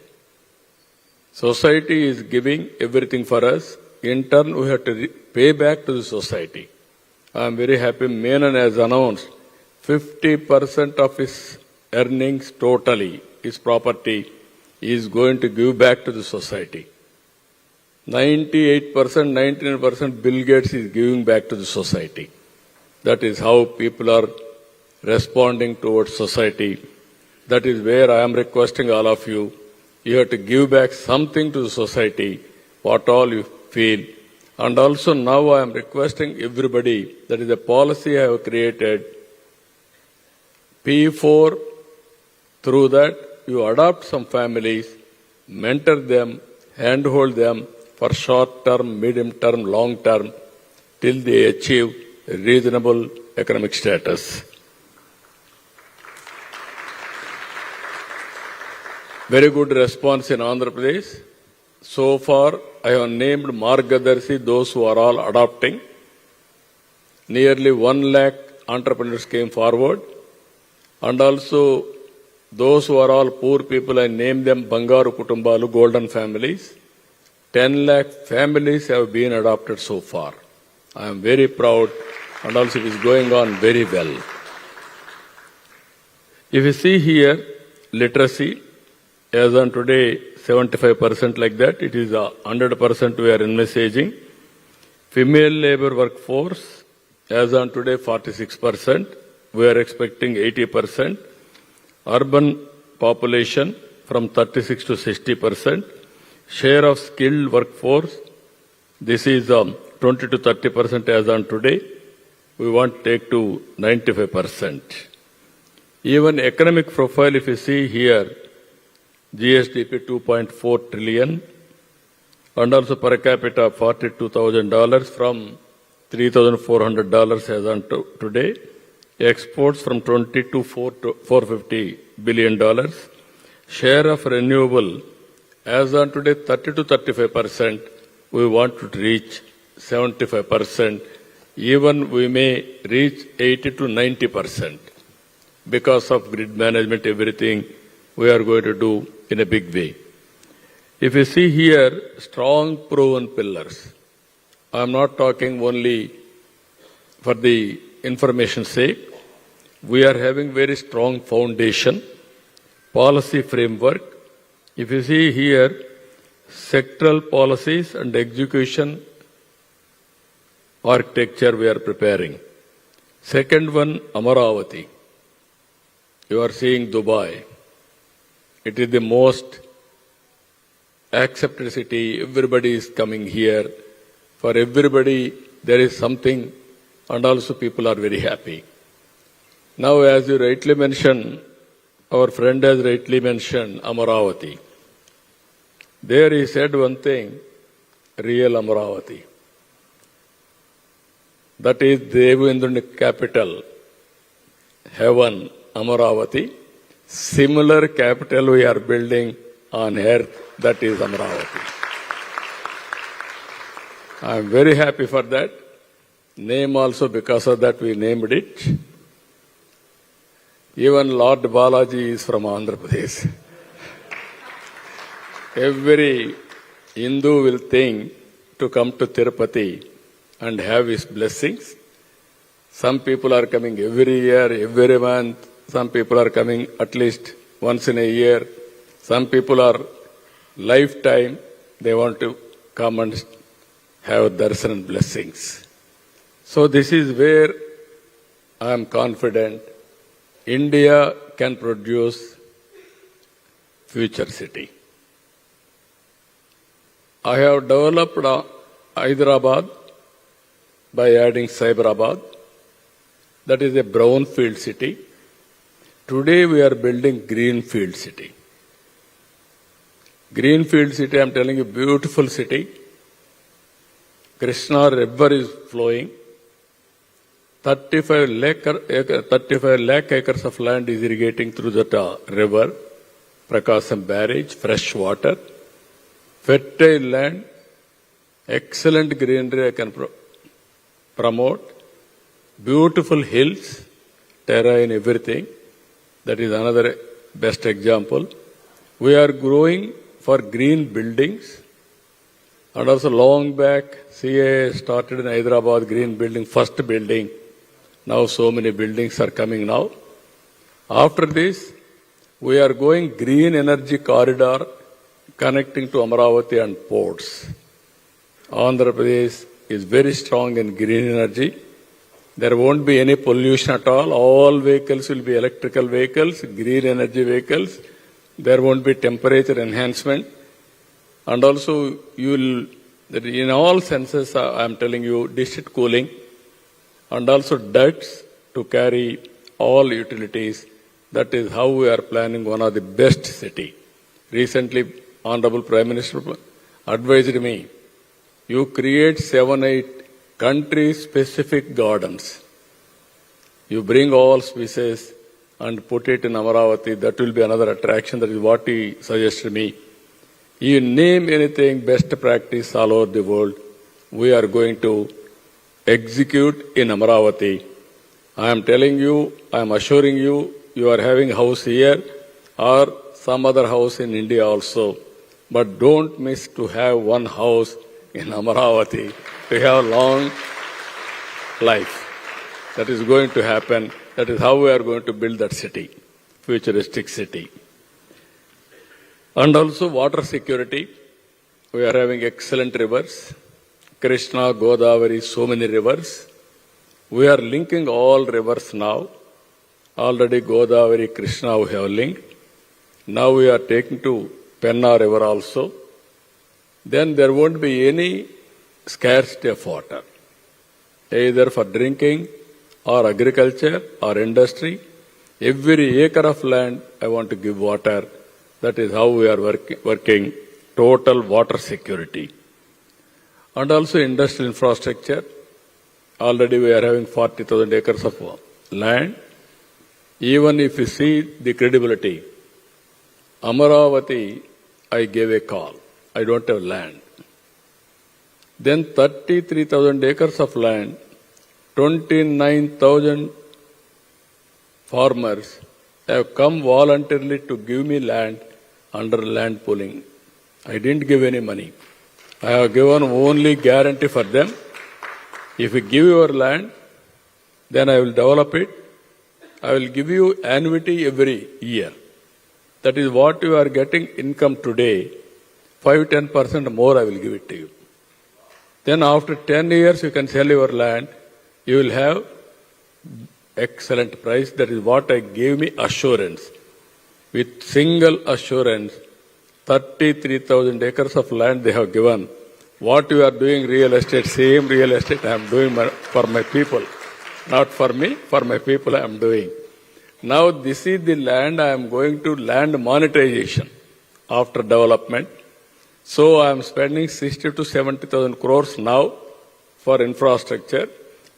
Society is giving everything for us. In turn, we have to pay back to the society. I am very happy Menon has announced 50% of his earnings totally, his property, is going to give back to the society. 98%, 99% Bill Gates is giving back to the society. That is how people are responding towards society. That is where I am requesting all of you, you have to give back something to the society, what all you feel. And also now I am requesting everybody, that is a policy I have created, P4, through that you adopt some families, mentor them, handhold them for short term, medium term, long term, till they achieve a reasonable economic status. Very good response in Andhra Pradesh. So far, I have named Margadarshi, those who are all adopting. Nearly 1 lakh entrepreneurs came forward. And also, those who are all poor people, I named them Bangaru Kutumbalu, golden families. 10 lakh families have been adopted so far. I am very proud, and also it is going on very well. If you see here, literacy, as on today, 75% like that, it is 100% we are envisaging. Female labor workforce, as on today, 46%. We are expecting 80%. Urban population from 36 to 60%. Share of skilled workforce, this is 20 to 30% as on today. We want to take to 95%. Even economic profile, if you see here, GSDP 2.4 trillion, and also per capita $42,000 from $3,400 as on today. Exports from 20 to $450 billion. Share of renewable, as on today 30 to 35%, we want to reach 75%. Even we may reach 80 to 90%. Because of grid management, everything we are going to do in a big way. If you see here, strong proven pillars. I am not talking only for the information's sake. We are having very strong foundation, policy framework. If you see here, sectoral policies and execution architecture we are preparing. Second one, Amaravati. You are seeing Dubai. It is the most accepted city. Everybody is coming here. For everybody, there is something, and also people are very happy. Now, as you rightly mentioned, our friend has rightly mentioned Amaravati. There he said one thing, real Amaravati. That is Devendruni capital, heaven, Amaravati. Similar capital we are building on earth, that is Amaravati. I am very happy for that. Name also, because of that we named it. Even Lord Balaji is from Andhra Pradesh. Every Hindu will think to come to Tirupati and have his blessings. Some people are coming every year, every month. Some people are coming at least once in a year. Some people are lifetime. They want to come and have darshan and blessings. So this is where I am confident India can produce future city. I have developed Hyderabad by adding Cyberabad. That is a brownfield city. Today we are building greenfield city. Greenfield city, I am telling you, beautiful city. Krishna river is flowing. 35 lakh acres of land is irrigating through that river. Prakasam barrage, fresh water, fertile land, excellent greenery I can promote, beautiful hills, terrain, everything. That is another best example. We are growing for green buildings. And also long back, CA started in Hyderabad green building, first building. Now so many buildings are coming now. After this, we are going green energy corridor connecting to Amaravati and ports. Andhra Pradesh is very strong in green energy. There won't be any pollution at all. All vehicles will be electrical vehicles, green energy vehicles. There won't be temperature enhancement. And also, you will, in all senses, I am telling you, district cooling, and also ducts to carry all utilities. That is how we are planning one of the best city. Recently, Honorable Prime Minister advised me, you create 7-8 country-specific gardens. You bring all species and put it in Amaravati. That will be another attraction. That is what he suggested me. You name anything, best practice all over the world, we are going to execute in Amaravati. I am telling you, I am assuring you, you are having house here or some other house in India also. But don't miss to have one house in Amaravati to have long life. That is going to happen. That is how we are going to build that city, futuristic city. And also water security. We are having excellent rivers. Krishna, Godavari, so many rivers. We are linking all rivers now. Already Godavari, Krishna we have linked. Now we are taking to Penna river also. Then there won't be any scarcity of water, either for drinking or agriculture or industry. Every acre of land I want to give water. That is how we are working total water security. And also industrial infrastructure. Already we are having 40,000 acres of land. Even if you see the credibility, Amaravati, I gave a call. I don't have land. Then 33,000 acres of land, 29,000 farmers have come voluntarily to give me land under land pooling. I didn't give any money. I have given only guarantee for them. If you give your land, then I will develop it. I will give you annuity every year. That is what you are getting income today. 5-10% more I will give it to you. Then after 10 years you can sell your land. You will have excellent price. That is what I gave me assurance. With single assurance, 33,000 acres of land they have given. What you are doing real estate, same real estate I am doing for my people. Not for me, for my people I am doing. Now this is the land I am going to land monetization after development. So I am spending 60 to 70,000 crores now for infrastructure.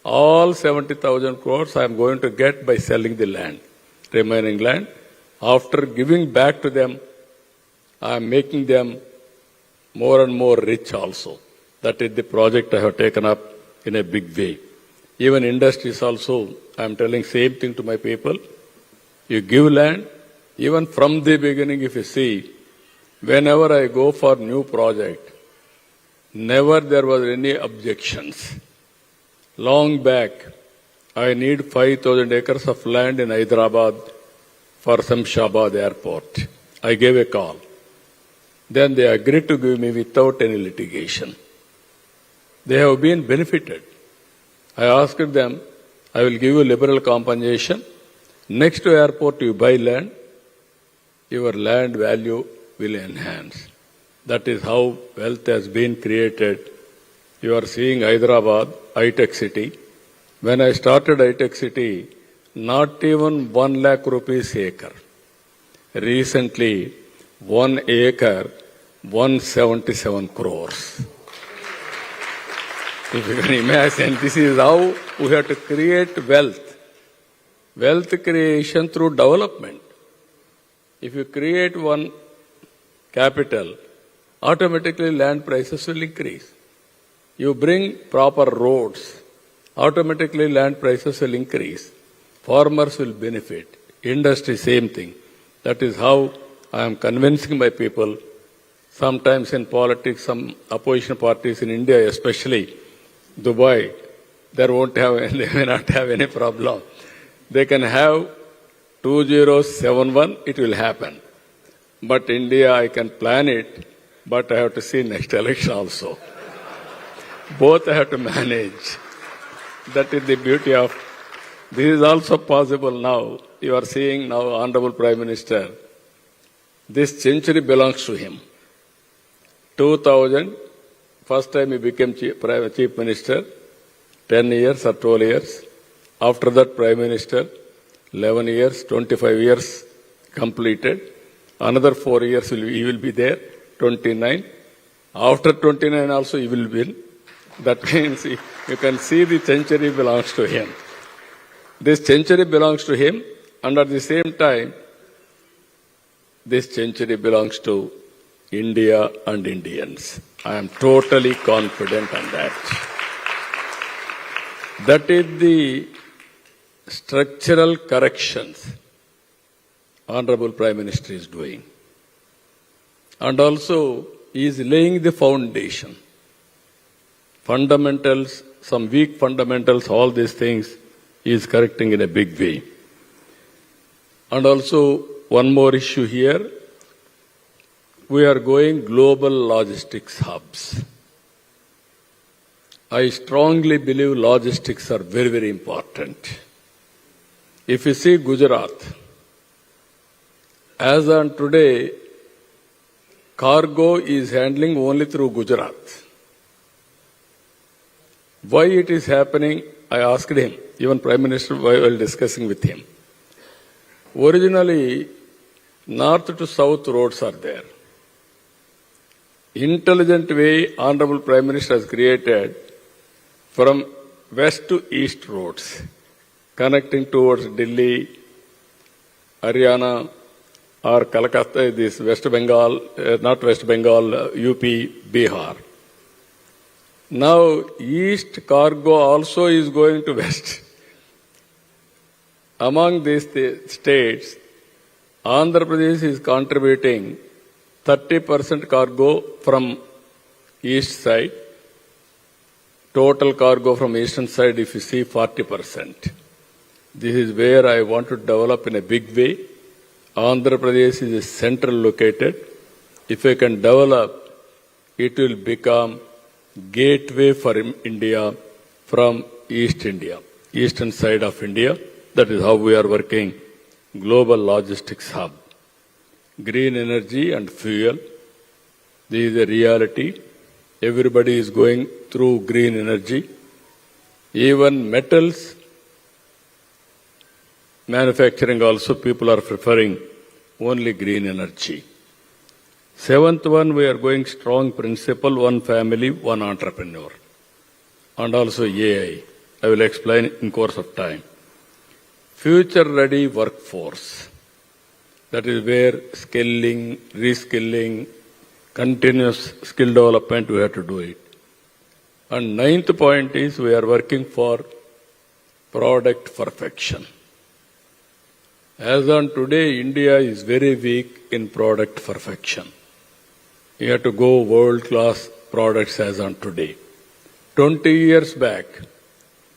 All 70,000 crores I am going to get by selling the land, remaining land. After giving back to them, I am making them more and more rich also. That is the project I have taken up in a big way. Even industries also, I am telling same thing to my people. You give land, even from the beginning if you see, whenever I go for new project, never there was any objections. Long back, I need 5,000 acres of land in Hyderabad for Shamshabad airport. I gave a call. Then they agreed to give me without any litigation. They have been benefited. I asked them, I will give you liberal compensation. Next to airport, you buy land, your land value will enhance. That is how wealth has been created. You are seeing Hyderabad, high-tech city. When I started high-tech city, not even 1 lakh rupees acre. Recently, 1 acre, 177 crores. If you can imagine, this is how we have to create wealth. Wealth creation through development. If you create one capital, automatically land prices will increase. You bring proper roads, automatically land prices will increase. Farmers will benefit. Industry, same thing. That is how I am convincing my people. Sometimes in politics, some opposition parties in India, especially Dubai, they may not have any problem. They can have 2071, it will happen. But India, I can plan it, but I have to see next election also. Both I have to manage. That is the beauty of, this is also possible now. You are seeing now, Honorable Prime Minister, this century belongs to him. 2000, first time he became Chief Minister, 10 years or 12 years. After that, Prime Minister, 11 years, 25 years completed. Another 4 years he will be there, 29. After 29 also he will win. That means you can see the century belongs to him. This century belongs to him, and at the same time, this century belongs to India and Indians. I am totally confident on that. That is the structural corrections Honorable Prime Minister is doing. And also, he is laying the foundation. Fundamentals, some weak fundamentals, all these things, he is correcting in a big way. And also, one more issue here. We are going global logistics hubs. I strongly believe logistics are very, very important. If you see Gujarat, as on today, cargo is handling only through Gujarat. Why it is happening, I asked him, even Prime Minister, while discussing with him. Originally, north to south roads are there. Intelligent way, Honorable Prime Minister has created from west to east roads, connecting towards Delhi, Haryana, or Calcutta, this West Bengal, not West Bengal, UP, Bihar. Now, east cargo also is going to west. Among these states, Andhra Pradesh is contributing 30% cargo from east side. Total cargo from eastern side, if you see, 40%. This is where I want to develop in a big way. Andhra Pradesh is central located. If I can develop, it will become gateway for India from East India, eastern side of India. That is how we are working. Global logistics hub. Green energy and fuel. This is a reality. Everybody is going through green energy. Even metals manufacturing also, people are preferring only green energy. Seventh one, we are going strong principle, one family, one entrepreneur. And also AI. I will explain in course of time. Future-ready workforce. That is where skilling, reskilling, continuous skill development, we have to do it. And ninth point is we are working for product perfection. As on today, India is very weak in product perfection. You have to go world-class products as on today. 20 years back,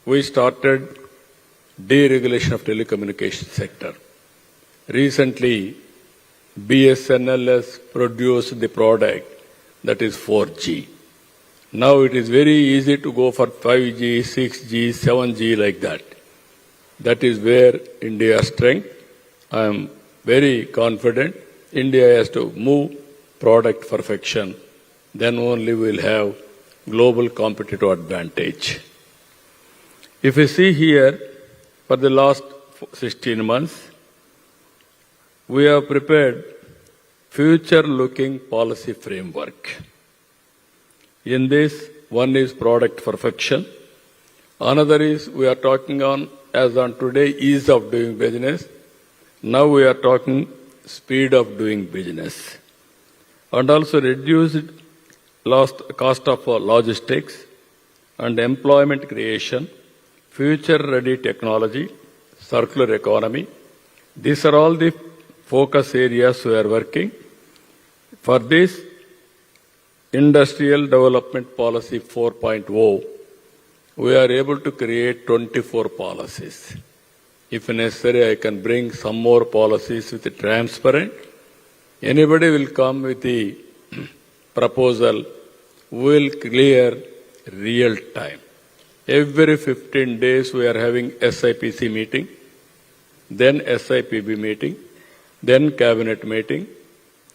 we started deregulation of telecommunication sector. Recently, BSNL has produced the product that is 4G. Now it is very easy to go for 5G, 6G, 7G like that. That is where India's strength. I am very confident India has to move product perfection. Then only we will have global competitive advantage. If you see here, for the last 16 months, we have prepared future-looking policy framework. In this, one is product perfection. Another is we are talking on, as on today, ease of doing business. Now we are talking speed of doing business. And also reduced cost of logistics and employment creation, future-ready technology, circular economy. These are all the focus areas we are working. For this, Industrial Development Policy 4.0, we are able to create 24 policies. If necessary, I can bring some more policies with the transparent. Anybody will come with the proposal, we will clear real time. Every 15 days we are having SIPC meeting, then SIPB meeting, then cabinet meeting.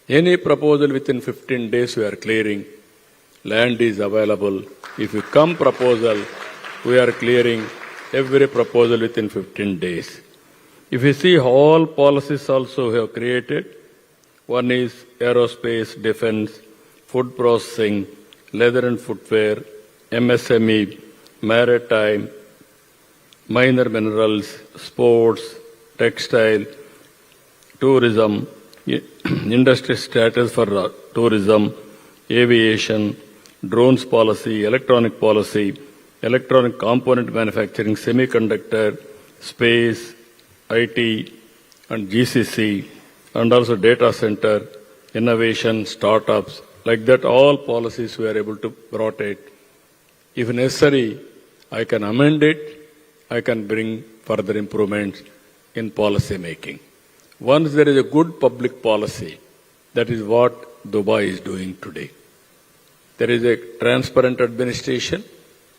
Any proposal within 15 days we are clearing. Land is available. If you come proposal, we are clearing every proposal within 15 days. If you see all policies also we have created, one is aerospace, defense, food processing, leather and footwear, MSME, maritime, minor minerals, sports, textile, tourism, industry status for tourism, aviation, drones policy, electronic component manufacturing, semiconductor, space, IT, and GCC, and also data center, innovation, startups. Like that, all policies we are able to rotate. If necessary, I can amend it, I can bring further improvements in policy making. Once there is a good public policy, that is what Dubai is doing today. There is a transparent administration,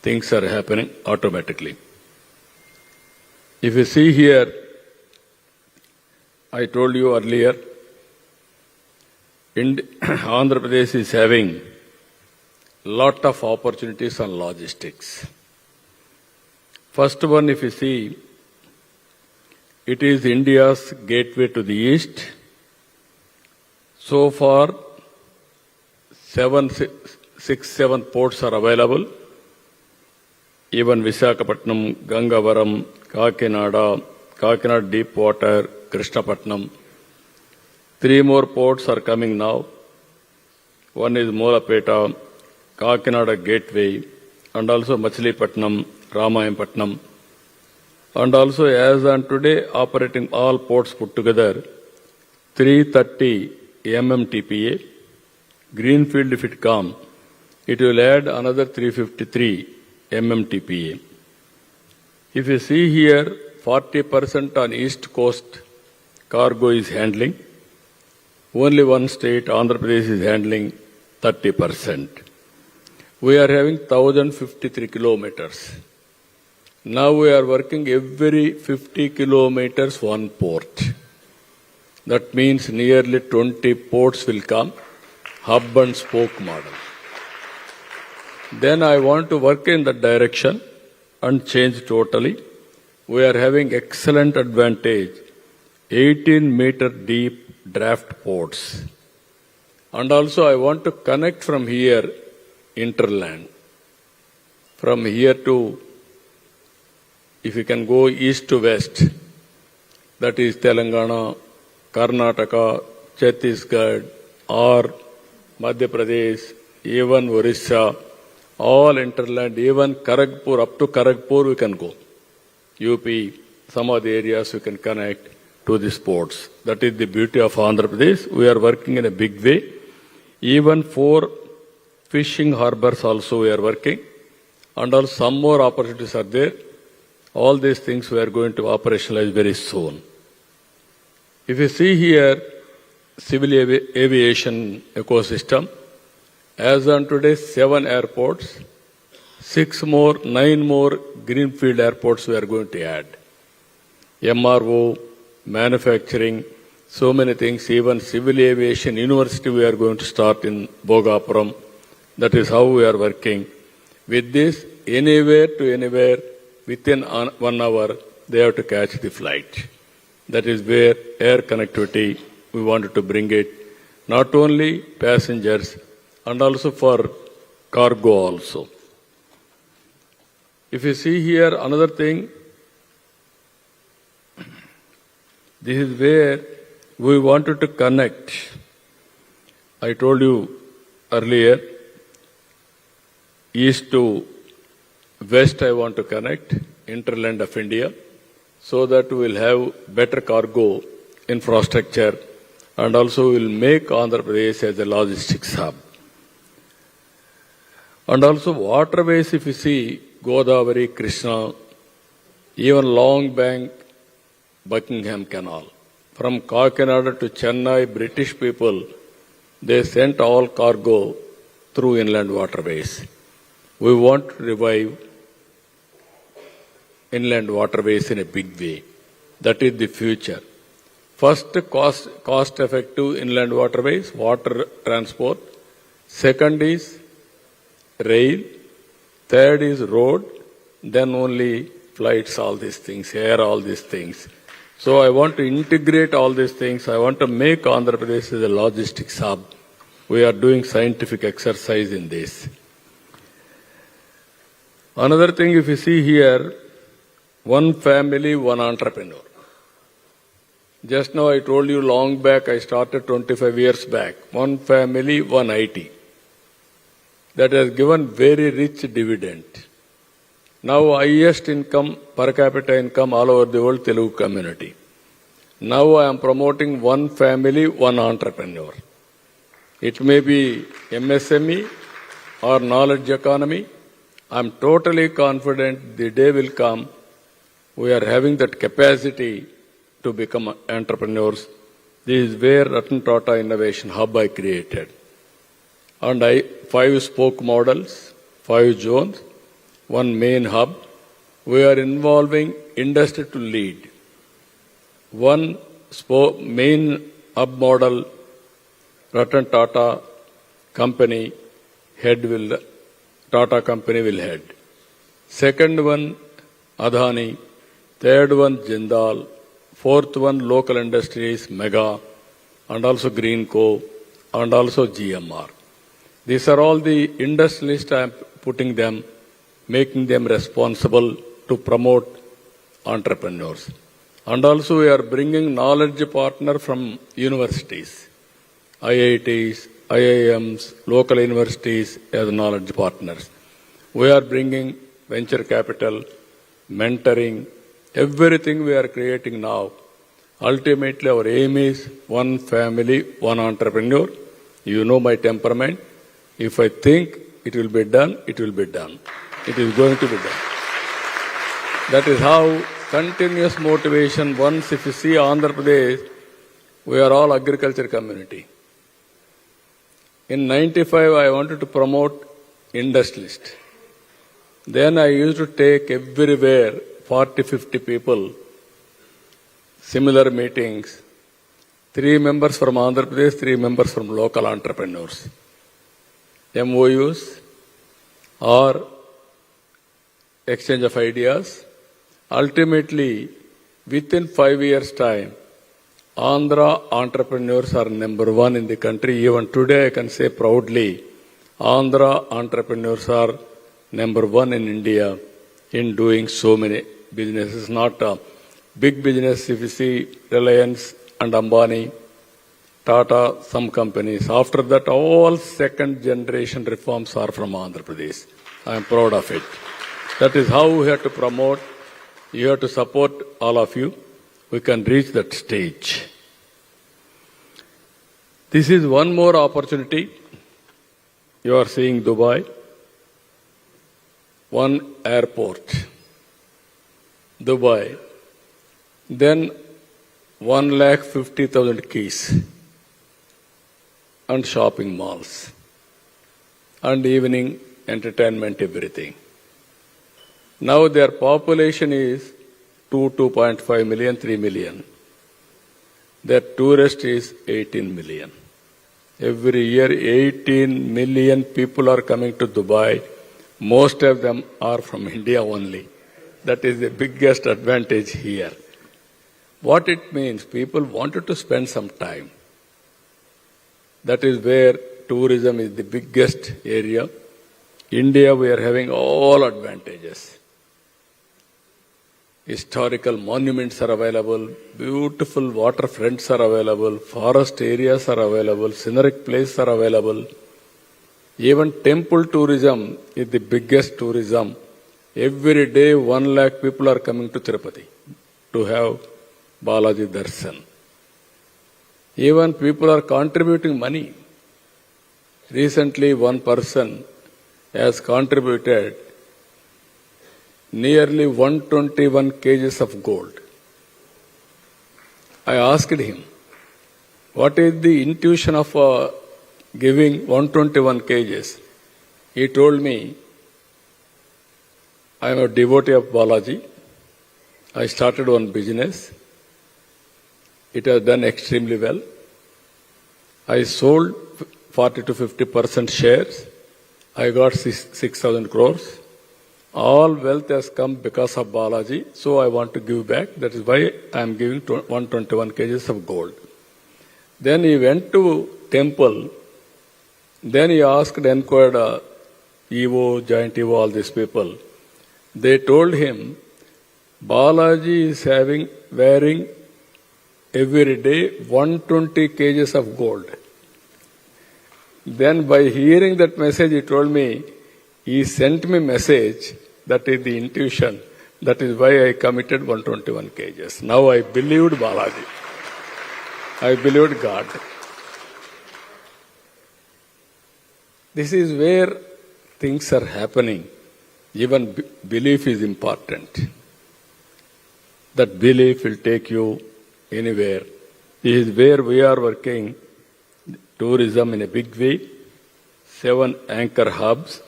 things are happening automatically. If you see here, I told you earlier, Andhra Pradesh is having lot of opportunities on logistics. First one, if you see, it is India's gateway to the east. So far, 7 ports are available. Even Visakhapatnam, Gangavaram, Kakinada deep water, Krishnapatnam. 3 more ports are coming now. One is Molapeta, Kakinada gateway, and also Machilipatnam, Ramayapatnam. And also, as on today, operating all ports put together, 330 MMTPA. Greenfield, if it comes, it will add another 353 MMTPA. If you see here, 40% on East Coast cargo is handling. Only one state, Andhra Pradesh, is handling 30%. We are having 1,053 kilometers. Now we are working every 50 kilometers one port. That means nearly 20 ports will come, hub and spoke model. Then I want to work in that direction and change totally. We are having excellent advantage, 18-meter deep draft ports. And also I want to connect from here, interland. From here to, if you can go east to west, that is Telangana, Karnataka, Chhattisgarh, or Madhya Pradesh, even Orissa, all interland, even Kharagpur, up to Kharagpur we can go. UP, some of the areas we can connect to the sports. That is the beauty of Andhra Pradesh. We are working in a big way. Even 4 fishing harbors also we are working. And also some more opportunities are there. All these things we are going to operationalize very soon. If you see here, civil aviation ecosystem, as on today, 7 airports, 9 more greenfield airports we are going to add. MRO, manufacturing, so many things, even civil aviation university we are going to start in Bhogapuram. That is how we are working. With this, anywhere to anywhere, within 1 hour, they have to catch the flight. That is where air connectivity, we wanted to bring it, not only passengers, and also for cargo also. If you see here, another thing, this is where we wanted to connect. I told you earlier, east to west I want to connect, interland of India, so that we will have better cargo infrastructure and also will make Andhra Pradesh as a logistics hub. And also waterways, if you see, Godavari, Krishna, even Long Bank, Buckingham Canal. From Kakinada to Chennai, British people, they sent all cargo through inland waterways. We want to revive inland waterways in a big way. That is the future. First, cost-effective inland waterways, water transport. Second is rail. Third is road. Then only flights, all these things, air, all these things. So I want to integrate all these things. I want to make Andhra Pradesh as a logistics hub. We are doing scientific exercise in this. Another thing, if you see here, one family, one entrepreneur. Just now I told you long back, I started 25 years back. One family, one IT. That has given very rich dividend. Now highest income, per capita income all over the world, Telugu community. Now I am promoting one family, one entrepreneur. It may be MSME or knowledge economy. I am totally confident the day will come. We are having that capacity to become entrepreneurs. This is where Ratan Tata Innovation Hub I created. And 5 spoke models, 5 zones, 1 main hub. We are involving industry to lead. 1 main hub model, Ratan Tata company Tata company will head. Second one, Adani. Third one, Jindal. Fourth one, local industries, Mega, and also Greenco, and also GMR. These are all the industrialists I am putting them, making them responsible to promote entrepreneurs. And also we are bringing knowledge partner from universities, IITs, IIMs, local universities as knowledge partners. We are bringing venture capital, mentoring, everything we are creating now. Ultimately our aim is one family, one entrepreneur. You know my temperament. If I think it will be done, it will be done. It is going to be done. That is how continuous motivation. Once if you see Andhra Pradesh, we are all agriculture community. In 95, I wanted to promote industrialist. Then I used to take everywhere 40, 50 people, similar meetings, 3 members from Andhra Pradesh, 3 members from local entrepreneurs. MOUs or exchange of ideas. Ultimately, within 5 years' time, Andhra entrepreneurs are number one in the country. Even today, I can say proudly, Andhra entrepreneurs are number one in India in doing so many businesses. Not a big business, if you see Reliance and Ambani, Tata, some companies. After that, all second generation reforms are from Andhra Pradesh. I am proud of it. That is how we have to promote. You have to support all of you. We can reach that stage. This is one more opportunity. You are seeing Dubai, one airport, Dubai, then 150,000 keys and shopping malls and evening entertainment, everything. Now their population is 2.5 million, 3 million. Their tourist is 18 million. Every year, 18 million people are coming to Dubai. Most of them are from India only. That is the biggest advantage here. What it means, people wanted to spend some time. That is where tourism is the biggest area. India, we are having all advantages. Historical monuments are available, beautiful waterfronts are available, forest areas are available, scenic places are available. Even temple tourism is the biggest tourism. Every day 1 lakh people are coming to Tirupati to have Balaji Darshan. Even people are contributing money. Recently one person has contributed nearly 121 kgs of gold. I asked him, what is the intuition of giving 121 kgs? He told me, I am a devotee of Balaji. I started one business. It has done extremely well. I sold 40 to 50% shares. I got 6,000 crores. All wealth has come because of Balaji, so I want to give back. That is why I am giving 121 kgs of gold. Then he went to temple. Then he inquired EO, Giant EO, all these people. They told him, Balaji is wearing every day 120 kgs of gold. Then by hearing that message, he told me, he sent me message, that is the intuition. That is why I committed 121 kgs. Now I believed Balaji. I believed God. This is where things are happening. Even belief is important. That belief will take you anywhere. This is where we are working tourism in a big way. 7 anchor hubs,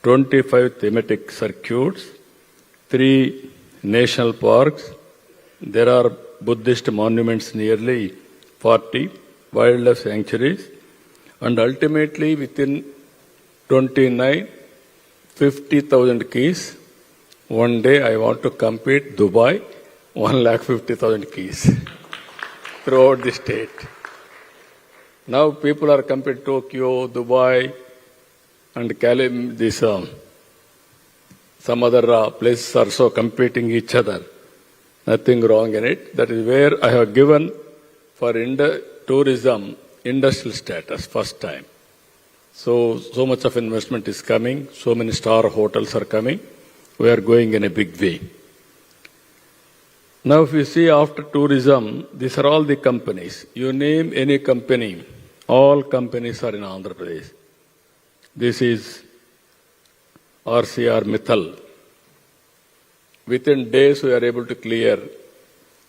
25 thematic circuits, 3 national parks. There are Buddhist monuments, nearly 40 wildlife sanctuaries, and ultimately within 29, 50,000 keys. One day I want to compete Dubai, 150,000 keys throughout the state. Now people are competing Tokyo, Dubai, and some other places are so competing each other. Nothing wrong in it. That is where I have given for tourism industrial status first time. So much of investment is coming. So many star hotels are coming. We are going in a big way. Now if you see after tourism, these are all the companies. You name any company, all companies are in Andhra Pradesh. This is RCR Mittal. Within days we are able to clear.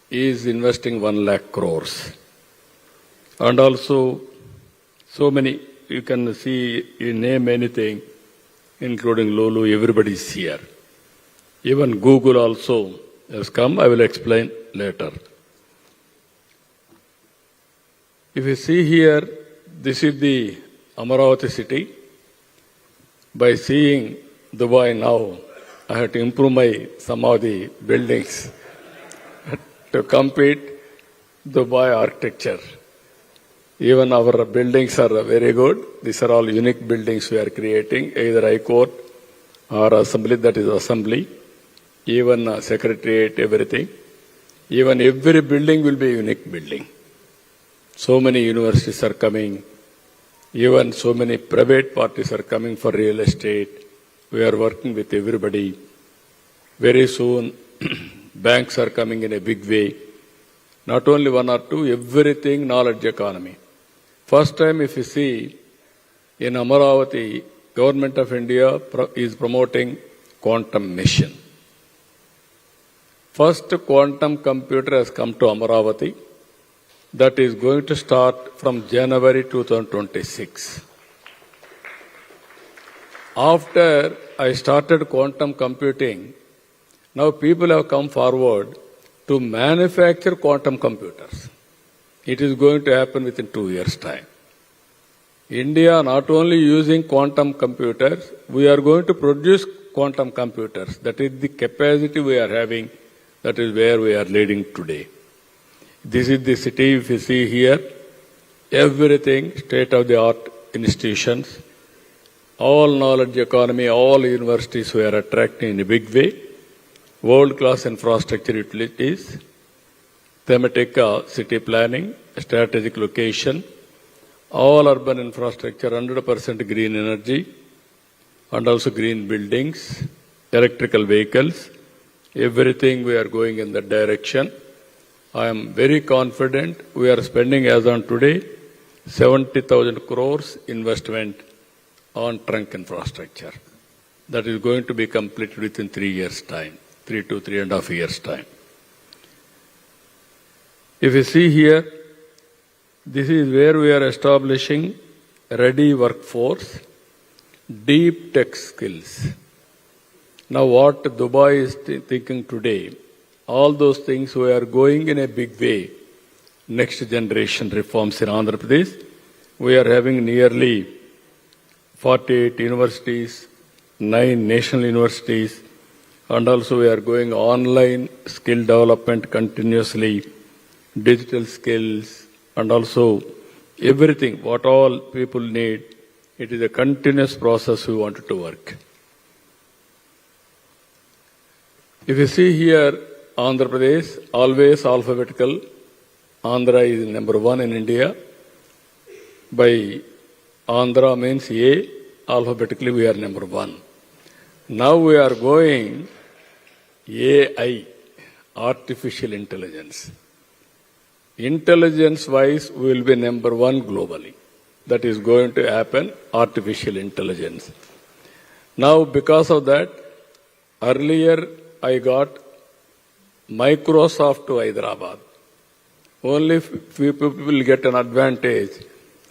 He is investing 1 lakh crores. And also so many, you can see, you name anything, including Lulu, everybody is here. Even Google also has come. I will explain later. If you see here, this is the Amaravati city. By seeing Dubai now, I have to improve some of the buildings to compete Dubai architecture. Even our buildings are very good. These are all unique buildings we are creating, either High Court or Assembly, that is Assembly, even Secretariat, everything. Even every building will be a unique building. So many universities are coming. Even so many private parties are coming for real estate. We are working with everybody. Very soon, banks are coming in a big way. Not only one or two, everything knowledge economy. First time if you see, in Amaravati, Government of India is promoting quantum mission. First quantum computer has come to Amaravati. That is going to start from January 2026. After I started quantum computing, now people have come forward to manufacture quantum computers. It is going to happen within 2 years' time. India not only using quantum computers, we are going to produce quantum computers. That is the capacity we are having. That is where we are leading today. This is the city, if you see here, everything, state-of-the-art institutions, all knowledge economy, all universities we are attracting in a big way, world-class infrastructure utilities, thematic city planning, strategic location, all urban infrastructure, 100% green energy, and also green buildings, electrical vehicles, everything we are going in that direction. I am very confident we are spending as on today 70,000 crores investment on trunk infrastructure. That is going to be completed within 3 years' time, 3 to 3.5 years' time. If you see here, this is where we are establishing ready workforce, deep tech skills. Now what Dubai is thinking today, all those things we are going in a big way. Next generation reforms in Andhra Pradesh. We are having nearly 48 universities, 9 national universities, and also we are going online skill development continuously, digital skills, and also everything, what all people need. It is a continuous process we wanted to work. If you see here, Andhra Pradesh, always alphabetical. Andhra is number 1 in India. By Andhra means A, alphabetically we are number 1. Now we are going AI, artificial intelligence. Intelligence-wise, we will be number 1 globally. That is going to happen, artificial intelligence. Now, because of that, earlier I got Microsoft to Hyderabad. Only few people will get an advantage.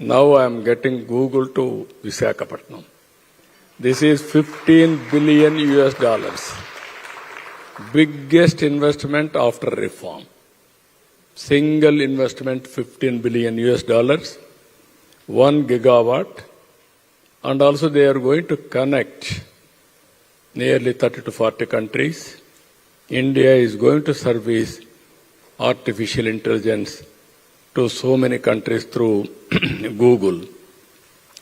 Now I am getting Google to Visakhapatnam. This is $15 billion US. Biggest investment after reform. Single investment, $15 billion US, 1 gigawatt, and also they are going to connect nearly 30 to 40 countries. India is going to service artificial intelligence to so many countries through Google.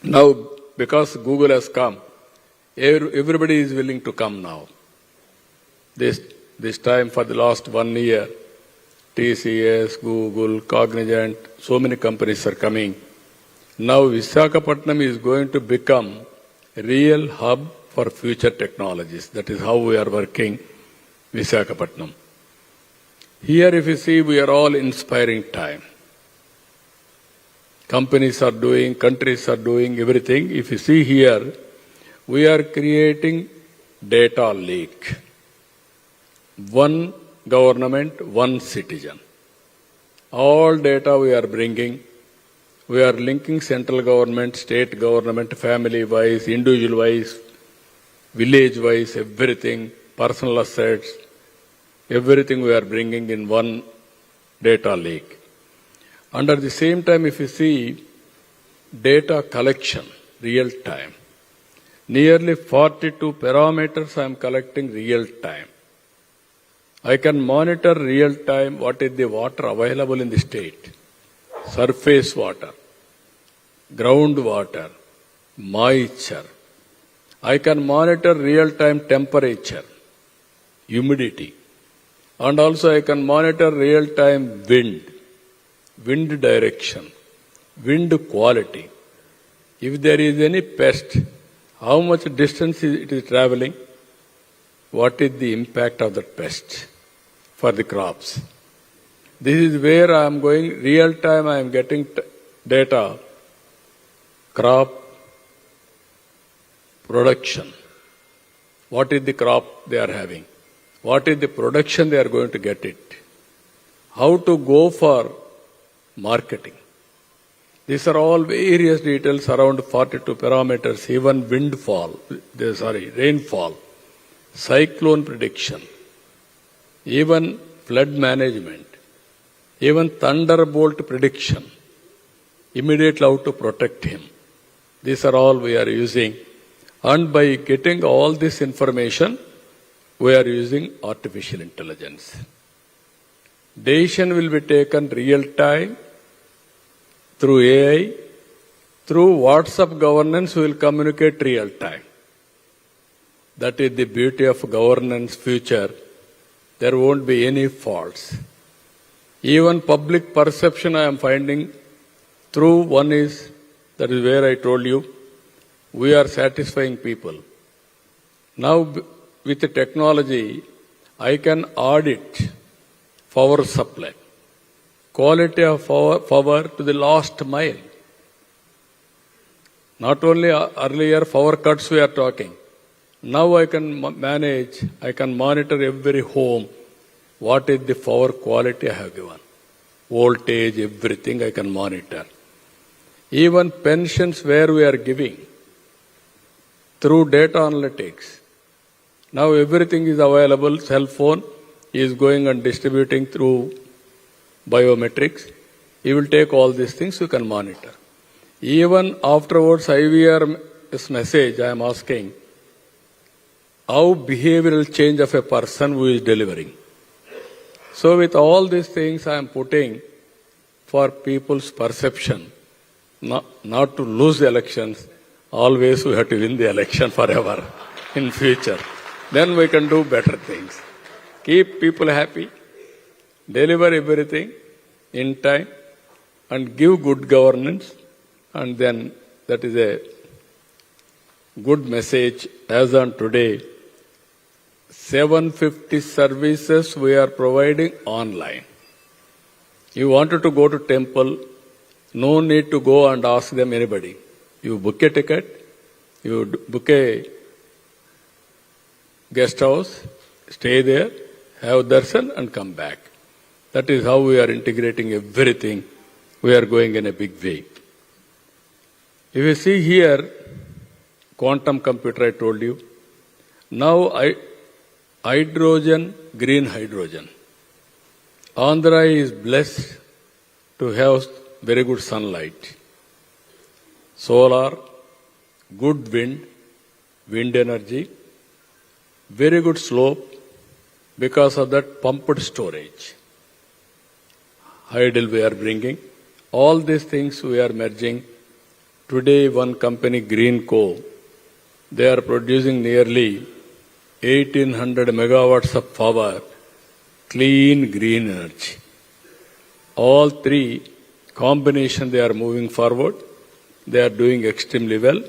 Now, because Google has come, everybody is willing to come now. This time for the last 1 year, TCS, Google, Cognizant, so many companies are coming. Now Visakhapatnam is going to become a real hub for future technologies. That is how we are working Visakhapatnam. Here if you see, we are all inspiring time. Companies are doing, countries are doing everything. If you see here, we are creating data lake. One government, one citizen. All data we are bringing. We are linking central government, state government, family-wise, individual-wise, village-wise, everything, personal assets, everything we are bringing in one data lake. And at the same time, if you see data collection, real time, nearly 42 parameters I am collecting real time. I can monitor real time what is the water available in the state. Surface water, groundwater, moisture. I can monitor real time temperature, humidity. And also I can monitor real time wind direction, wind quality. If there is any pest, how much distance it is traveling, what is the impact of that pest for the crops. This is where I am going, real time I am getting data, crop production. What is the crop they are having? What is the production they are going to get it? How to go for marketing. These are all various details around 42 parameters, even rainfall, cyclone prediction, even flood management, even thunderbolt prediction, immediately how to protect him. These are all we are using. And by getting all this information, we are using artificial intelligence. Decision will be taken real time through AI, through WhatsApp governance we will communicate real time. That is the beauty of governance future. There won't be any faults. Even public perception I am finding through one is, that is where I told you, we are satisfying people. Now with the technology, I can audit power supply, quality of power to the last mile. Not only earlier power cuts we are talking. Now I can manage, I can monitor every home, what is the power quality I have given. Voltage, everything I can monitor. Even pensions where we are giving through data analytics. Now everything is available, cell phone is going and distributing through biometrics. You will take all these things, you can monitor. Even afterwards, IVR's message I am asking, how behavioral change of a person who is delivering. So with all these things I am putting for people's perception, not to lose the elections, always we have to win the election forever in future. Then we can do better things. Keep people happy, deliver everything in time, and give good governance, and then that is a good message. As on today, 750 services we are providing online. You wanted to go to temple, no need to go and ask them anybody. You book a ticket, you book a guest house, stay there, have darshan and come back. That is how we are integrating everything. We are going in a big way. If you see here, quantum computer I told you. Now hydrogen, green hydrogen. Andhra is blessed to have very good sunlight. Solar, good wind energy, very good slope because of that pumped storage. Hydel we are bringing. All these things we are merging. Today one company, Greenco, they are producing nearly 1800 megawatts of power, clean green energy. All three combination they are moving forward. They are doing extremely well.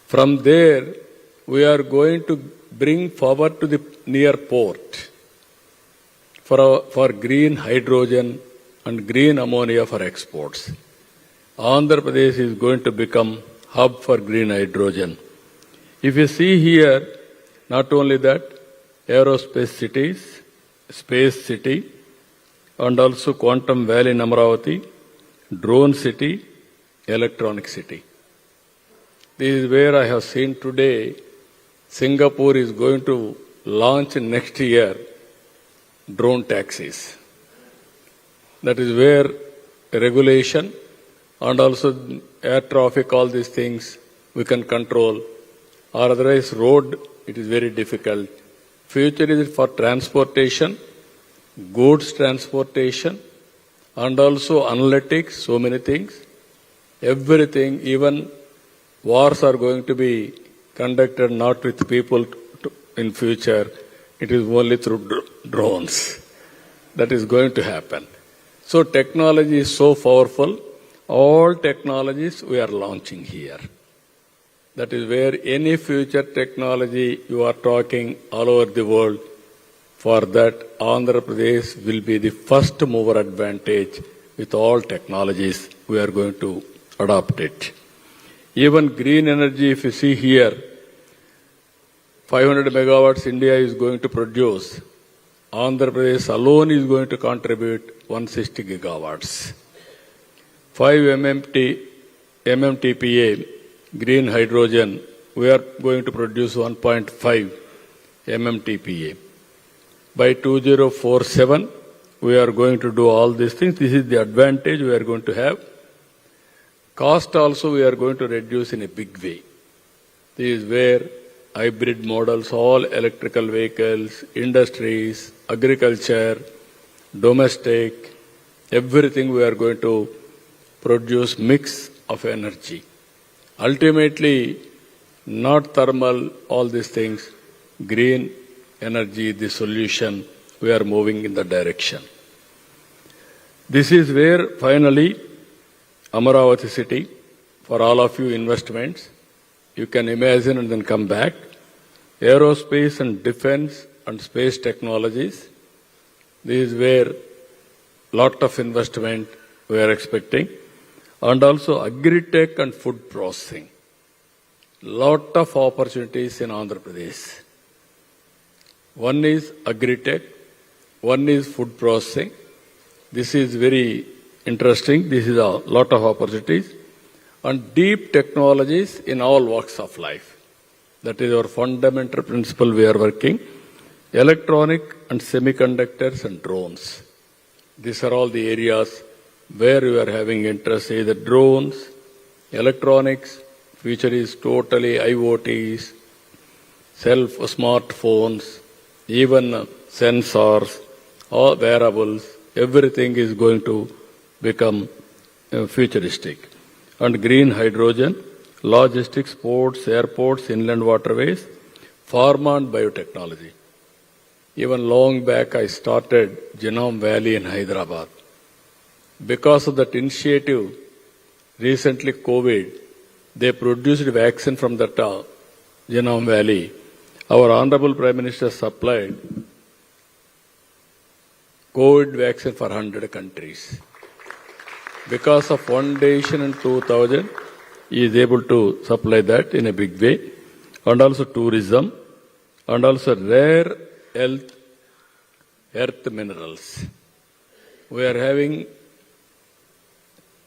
From there, we are going to bring power to the near port for green hydrogen and green ammonia for exports. Andhra Pradesh is going to become hub for green hydrogen. If you see here, not only that, aerospace cities, space city, and also quantum valley in Amravati, drone city, electronic city. This is where I have seen today, Singapore is going to launch next year drone taxis. That is where regulation and also air traffic, all these things we can control. Or otherwise road, it is very difficult. Future is for transportation goods transportation, and also analytics, so many things. Everything, even wars are going to be conducted not with people in future. It is only through drones. That is going to happen. So technology is so powerful. All technologies we are launching here. That is where any future technology you are talking all over the world, for that Andhra Pradesh will be the first mover advantage with all technologies. We are going to adopt it. Even green energy, if you see here, 500 megawatts India is going to produce. Andhra Pradesh alone is going to contribute 160 gigawatts. 5 MMTPA green hydrogen, we are going to produce 1.5 MMTPA. By 2047, we are going to do all these things. This is the advantage we are going to have. Cost also we are going to reduce in a big way. This is where hybrid models, all electrical vehicles, industries, agriculture, domestic, everything we are going to produce mix of energy. Ultimately, not thermal, all these things, green energy, the solution, we are moving in the direction. This is where finally Amaravati city, for all of you investments, you can imagine and then come back. Aerospace and defense and space technologies, this is where lot of investment we are expecting. And also agri-tech and food processing. Lot of opportunities in Andhra Pradesh. One is agri-tech, one is food processing. This is very interesting. This is a lot of opportunities. And deep technologies in all walks of life. That is our fundamental principle we are working. Electronic and semiconductors and drones. These are all the areas where we are having interest, either drones, electronics, future is totally IoTs, smartphones, even sensors, all wearables, everything is going to become futuristic. And green hydrogen, logistics, ports, airports, inland waterways, pharma and biotechnology. Even long back I started Genome Valley in Hyderabad. Because of that initiative, recently COVID, they produced a vaccine from that Genome Valley. Our Honorable Prime Minister supplied COVID vaccine for 100 countries. Because of one decision in 2000, he is able to supply that in a big way. And also tourism, and also rare earth minerals. We are having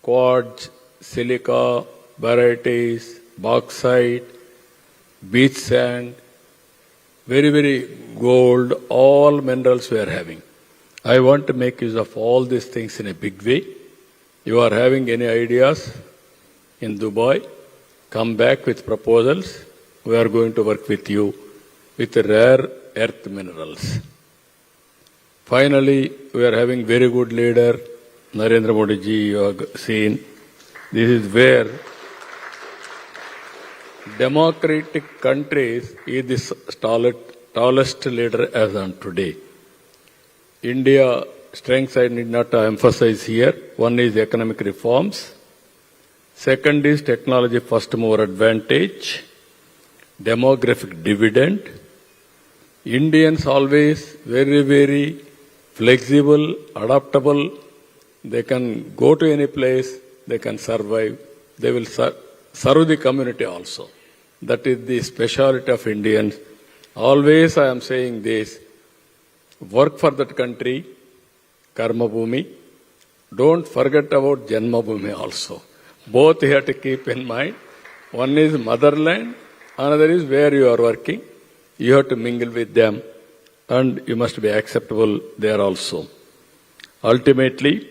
quartz, silica, varieties, bauxite, beach sand, very gold, all minerals we are having. I want to make use of all these things in a big way. You are having any ideas in Dubai, come back with proposals. We are going to work with you with rare earth minerals. Finally, we are having very good leader, Narendra Modi ji, you have seen. This is where democratic countries is the tallest leader as on today. India strengths I need not emphasize here. One is economic reforms. Second is technology first mover advantage. Demographic dividend. Indians always very flexible, adaptable. They can go to any place, they can survive. They will serve the community also. That is the speciality of Indians. Always I am saying this, work for that country, Karma Bhumi. Don't forget about Janma Bhumi also. Both you have to keep in mind. One is motherland, another is where you are working. You have to mingle with them and you must be acceptable there also. Ultimately,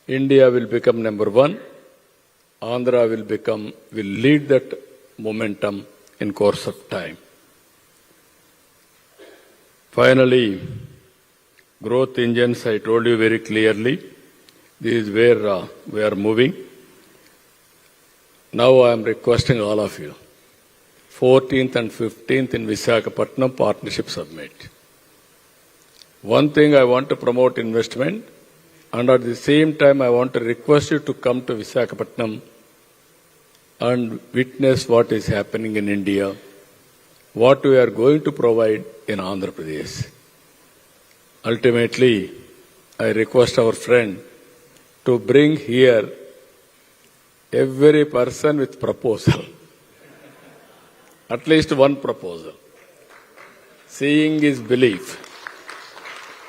India will become number one. Andhra will lead that momentum in course of time. Finally, growth engines, I told you very clearly. This is where we are moving. Now I am requesting all of you, 14th and 15th in Visakhapatnam Partnership Summit. One thing I want to promote investment, and at the same time I want to request you to come to Visakhapatnam and witness what is happening in India, what we are going to provide in Andhra Pradesh. Ultimately, I request our friend to bring here every person with proposal. At least one proposal. Seeing is belief.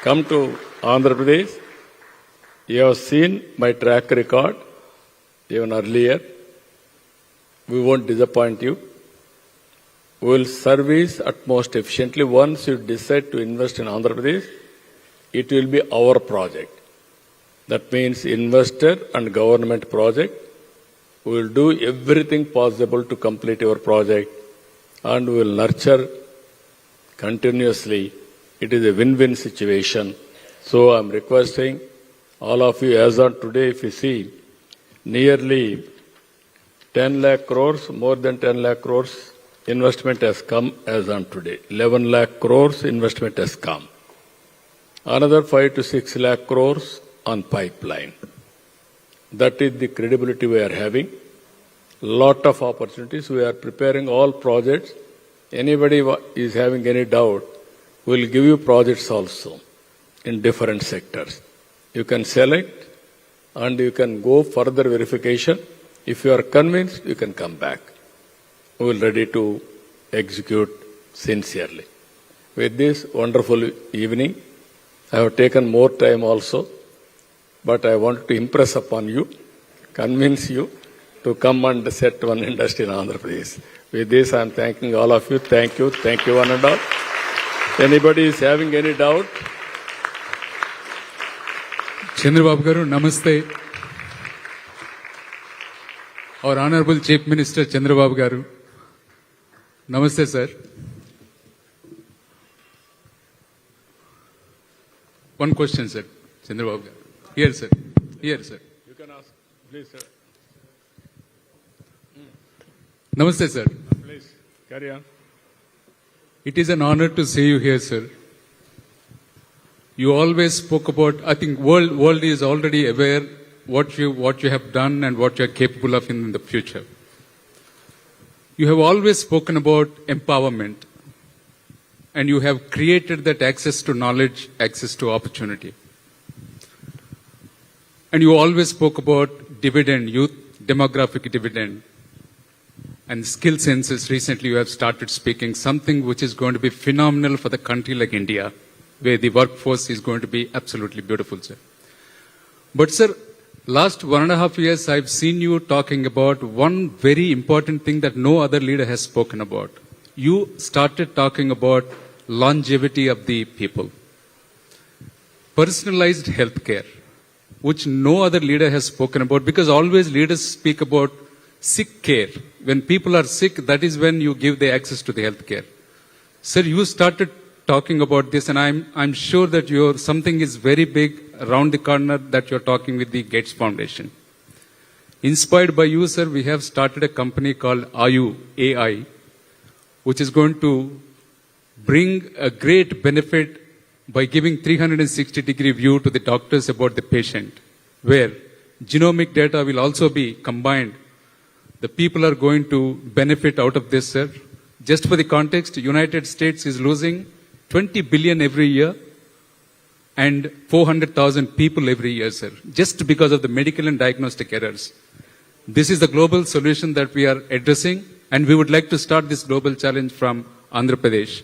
Come to Andhra Pradesh. You have seen my track record even earlier. We won't disappoint you. We will service utmost efficiently. Once you decide to invest in Andhra Pradesh, it will be our project. That means investor and government project. We will do everything possible to complete your project, and we will nurture continuously. It is a win-win situation. So I am requesting all of you, as on today, if you see, nearly 10 lakh crores, more than 10 lakh crores investment has come as on today. 11 lakh crores investment has come. Another 5 to 6 lakh crores on pipeline. That is the credibility we are having. Lot of opportunities. We are preparing all projects. Anybody is having any doubt, we will give you projects also in different sectors. You can select and you can go further verification. If you are convinced, you can come back. We will ready to execute sincerely. With this wonderful evening, I have taken more time also, but I want to impress upon you, convince you to come and set one industry in Andhra Pradesh. With this, I am thanking all of you. Thank you one and all. Anybody is having any doubt? Chandrababu garu, namaste. Our Honorable Chief Minister Chandrababu garu. Namaste, sir. One question, sir. Chandrababu garu. Here, sir. Here, sir. You can ask, please, sir. Namaste, sir. Please, carry on. It is an honor to see you here, sir. You always spoke about, I think world is already aware what you have done and what you are capable of in the future. You have always spoken about empowerment, and you have created that access to knowledge, access to opportunity. And you always spoke about dividend, youth demographic dividend, and skill census. Recently you have started speaking something which is going to be phenomenal for the country like India, where the workforce is going to be absolutely beautiful, sir. But sir, last 1.5 years I've seen you talking about one very important thing that no other leader has spoken about. You started talking about longevity of the people. Personalized healthcare, which no other leader has spoken about, because always leaders speak about sick care. When people are sick, that is when you give the access to the healthcare. Sir, you started talking about this, and I'm sure that something is very big around the corner that you're talking with the Gates Foundation. Inspired by you, sir, we have started a company called Ayu AI, which is going to bring a great benefit by giving 360-degree view to the doctors about the patient, where genomic data will also be combined. The people are going to benefit out of this, sir. Just for the context, United States is losing 20 billion every year and 400,000 people every year, sir, just because of the medical and diagnostic errors. This is the global solution that we are addressing, and we would like to start this global challenge from Andhra Pradesh.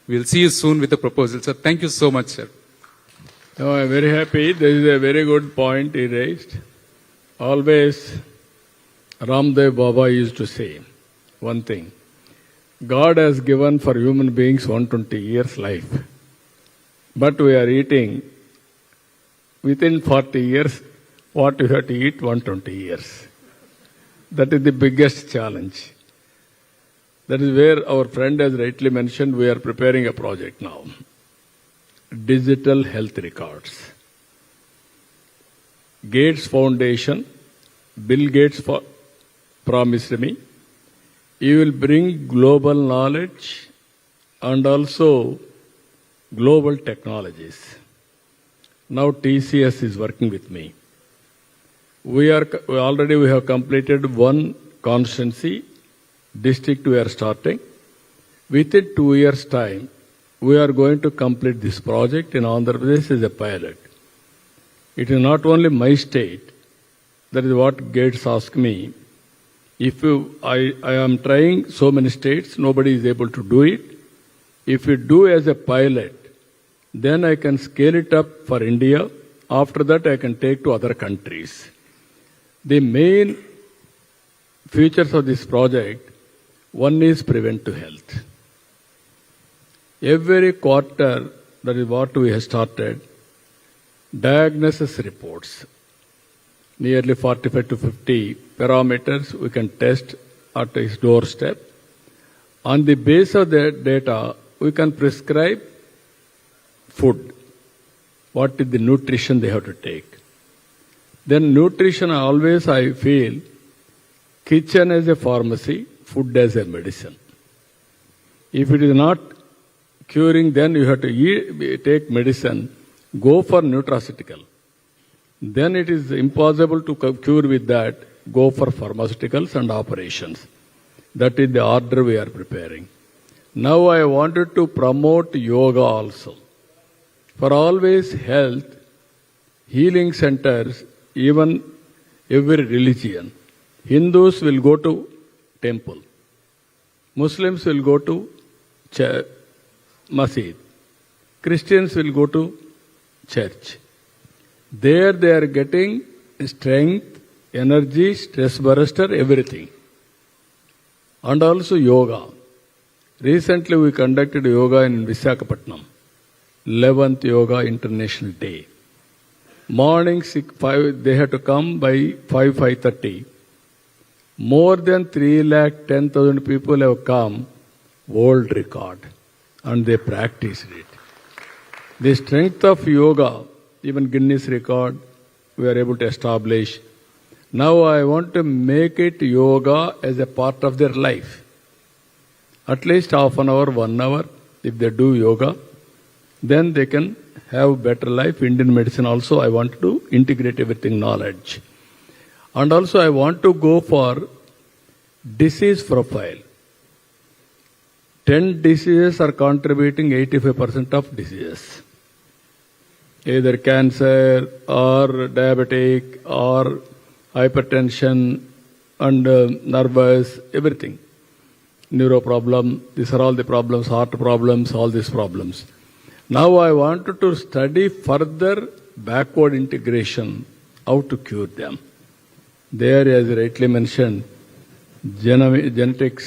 We'll see you soon with the proposal, sir. Thank you so much, sir. No, I'm very happy. This is a very good point he raised. Always Ramdev Baba used to say one thing. God has given for human beings 120 years life. But we are eating within 40 years what we have to eat 120 years. That is the biggest challenge. That is where our friend has rightly mentioned we are preparing a project now. digital health records. Gates Foundation, Bill Gates promised me, he will bring global knowledge and also global technologies. Now TCS is working with me. We have completed one constituency, district we are starting. Within 2 years' time, we are going to complete this project in Andhra Pradesh as a pilot. It is not only my state, that is what Gates asked me. I am trying so many states, nobody is able to do it. If you do as a pilot, then I can scale it up for India. After that, I can take to other countries. The main features of this project, one is preventive health. Every quarter, that is what we have started, diagnosis reports. Nearly 45 to 50 parameters we can test at his doorstep. On the basis of that data, we can prescribe food. What is the nutrition they have to take? Then nutrition, always I feel, kitchen as a pharmacy, food as a medicine. If it is not curing, then you have to take medicine, go for nutraceutical. Then it is impossible to cure with that, go for pharmaceuticals and operations. That is the order we are preparing. Now I wanted to promote yoga also. For always health, healing centers, even every religion. Hindus will go to temple. Muslims will go to masjid. Christians will go to church. There they are getting strength, energy, stress buster, everything. And also yoga. Recently we conducted yoga in Visakhapatnam, 11th Yoga International Day. Morning 5, they had to come by 5:30. More than 310,000 people have come, world record, and they practiced it. The strength of yoga, even Guinness record, we are able to establish. Now I want to make it yoga as a part of their life. At least half an hour, 1 hour, if they do yoga, then they can have better life. Indian medicine also, I want to integrate everything, knowledge. And also I want to go for disease profile. 10 diseases are contributing 85% of diseases. Either cancer or diabetic or hypertension and nervous, everything. Neuro problem, these are all the problems, heart problems, all these problems. Now I wanted to study further backward integration, how to cure them. There, as rightly mentioned, genetics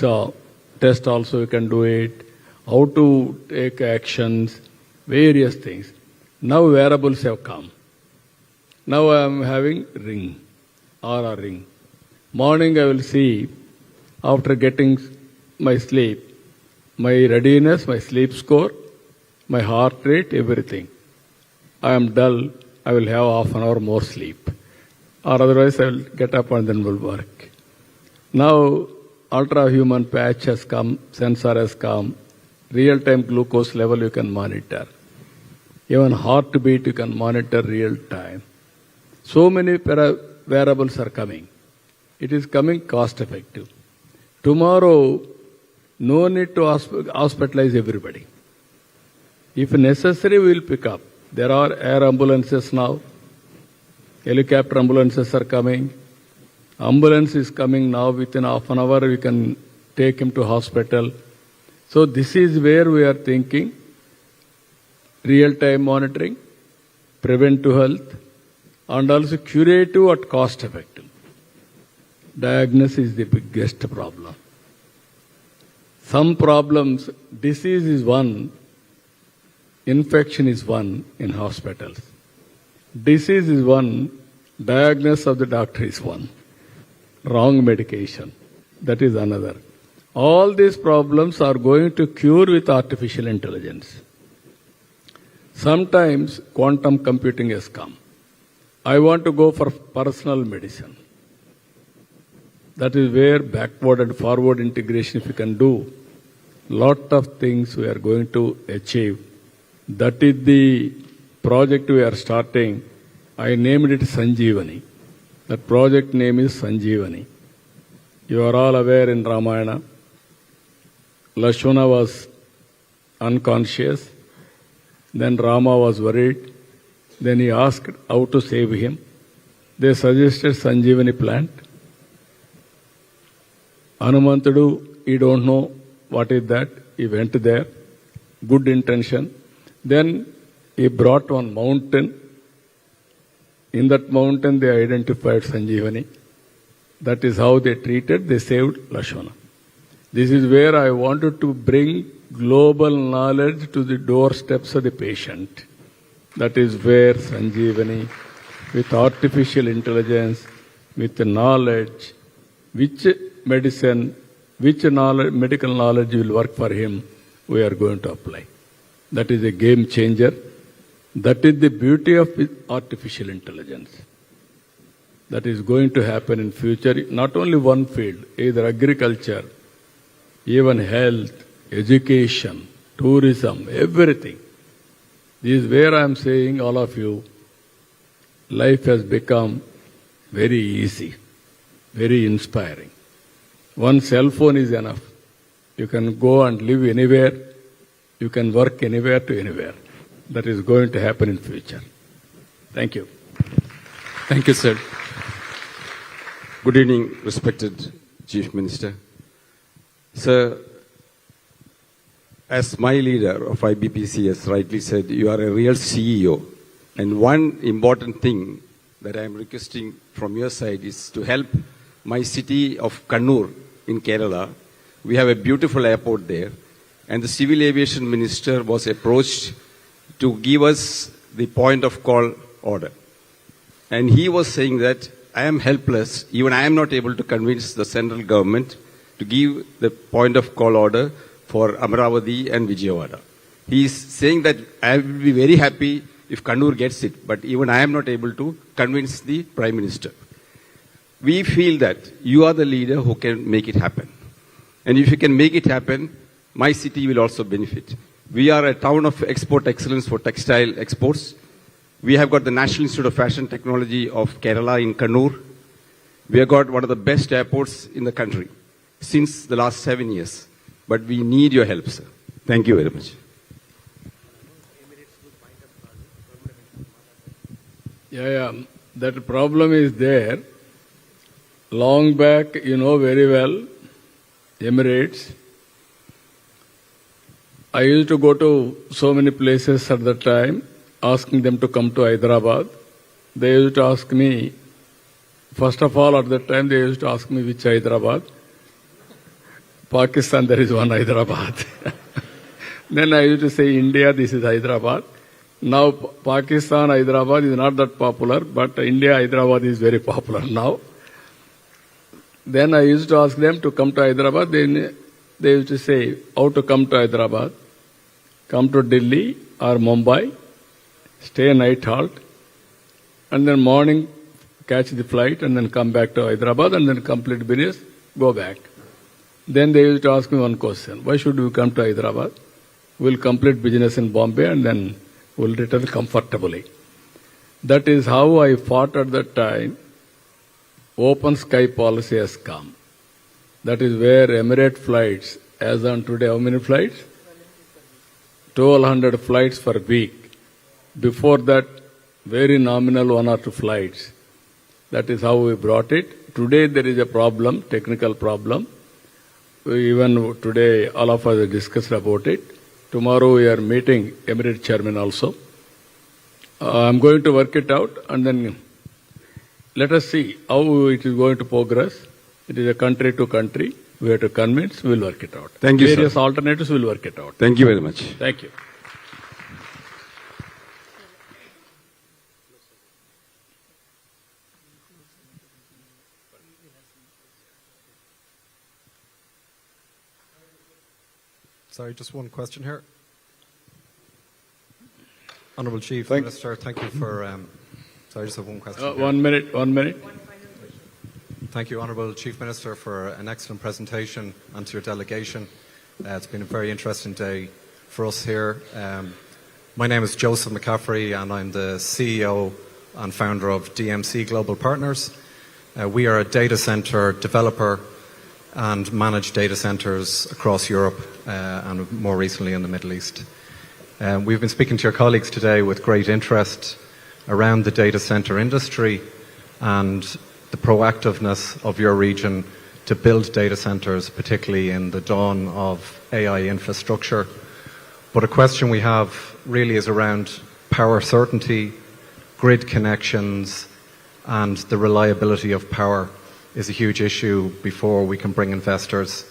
test also you can do it, how to take actions, various things. Now wearables have come. Now I am having ring, Aura ring. Morning I will see, after getting my sleep, my readiness, my sleep score, my heart rate, everything. I am dull, I will have half an hour more sleep. Or otherwise I will get up and then will work. Now ultra-human patch has come, sensor has come, real-time glucose level you can monitor. Even heartbeat you can monitor real time. So many wearables are coming. It is coming cost effective. Tomorrow, no need to hospitalize everybody. If necessary, we will pick up. There are air ambulances now. Helicopter ambulances are coming. Ambulance is coming now. Within half an hour, we can take him to hospital. So this is where we are thinking. Real-time monitoring, preventive health, and also curative at cost effective. Diagnosis is the biggest problem. Some problems, disease is one, infection is one in hospitals. Disease is one, diagnosis of the doctor is one. Wrong medication, that is another. All these problems are going to cure with artificial intelligence. Sometimes quantum computing has come. I want to go for personal medicine. That is where backward and forward integration, if you can do, lot of things we are going to achieve. That is the project we are starting. I named it Sanjeevani. That project name is Sanjeevani. You are all aware in Ramayana, Lakshmana was unconscious, then Rama was worried, then he asked how to save him. They suggested Sanjeevani plant. Hanumantudu, he don't know what is that. He went there, good intention. Then he brought one mountain. In that mountain they identified Sanjeevani. That is how they treated, they saved Lakshmana. This is where I wanted to bring global knowledge to the doorsteps of the patient. That is where Sanjeevani, with artificial intelligence, with the knowledge, which medicine, which knowledge, medical knowledge will work for him, we are going to apply. That is a game changer. That is the beauty of artificial intelligence. That is going to happen in future, not only one field, either agriculture, even health, education, tourism, everything. This is where I am saying, all of you, life has become very easy, very inspiring. One cell phone is enough. You can go and live anywhere. You can work anywhere to anywhere. That is going to happen in future. Thank you. Thank you, sir. Good evening, respected Chief Minister. Sir, as my leader of IBPC has rightly said, you are a real CEO. And one important thing that I am requesting from your side is to help my city of Kannur in Kerala. We have a beautiful airport there. And the Civil Aviation Minister was approached to give us the point of call order. And he was saying that I am helpless, even I am not able to convince the central government to give the point of call order for Amravati and Vijayawada. He is saying that I will be very happy if Kannur gets it, but even I am not able to convince the Prime Minister. We feel that you are the leader who can make it happen. And if you can make it happen, my city will also benefit. We are a town of export excellence for textile exports. We have got the National Institute of Fashion Technology of Kerala in Kannur. We have got one of the best airports in the country since the last 7 years. But we need your help, sir. Thank you very much. Yeah, that problem is there. Long back, you know very well, Emirates. I used to go to so many places at that time, asking them to come to Hyderabad. They used to ask me, first of all, at that time, they used to ask me which Hyderabad. Pakistan, there is one Hyderabad. Then I used to say, India, this is Hyderabad. Now, Pakistan, Hyderabad is not that popular, but India, Hyderabad is very popular now. Then I used to ask them to come to Hyderabad. Then they used to say, how to come to Hyderabad? Come to Delhi or Mumbai, stay night halt, and then morning catch the flight and then come back to Hyderabad and then complete business, go back. Then they used to ask me one question, why should we come to Hyderabad? We'll complete business in Bombay and then we'll return comfortably. That is how I fought at that time. Open sky policy has come. That is where Emirate flights, as on today, how many flights? 1,200 flights per week. Before that, very nominal 1 or 2 flights. That is how we brought it. Today there is a problem, technical problem. Even today, all of us have discussed about it. Tomorrow we are meeting Emirate chairman also. I'm going to work it out and then let us see how it is going to progress. It is a country to country. We have to convince, we will work it out. Thank you, sir. Various alternatives, we will work it out. Thank you very much. Thank you. Sorry, just one question here. Honourable Chief Thank- Minister, thank you for. Sorry, I just have one question. here. 1 minute, 1 minute. Thank you, Honourable Chief Minister, for an excellent presentation and to your delegation. It's been a very interesting day for us here. My name is Joseph McCaffrey, and I'm the CEO and founder of DMC Global Partners. We are a data centre developer and manage data centres across Europe and more recently in the Middle East. We've been speaking to your colleagues today with great interest around the data centre industry and the proactiveness of your region to build data centres, particularly in the dawn of AI infrastructure. But a question we have really is around power certainty, grid connections, and the reliability of power is a huge issue before we can bring investors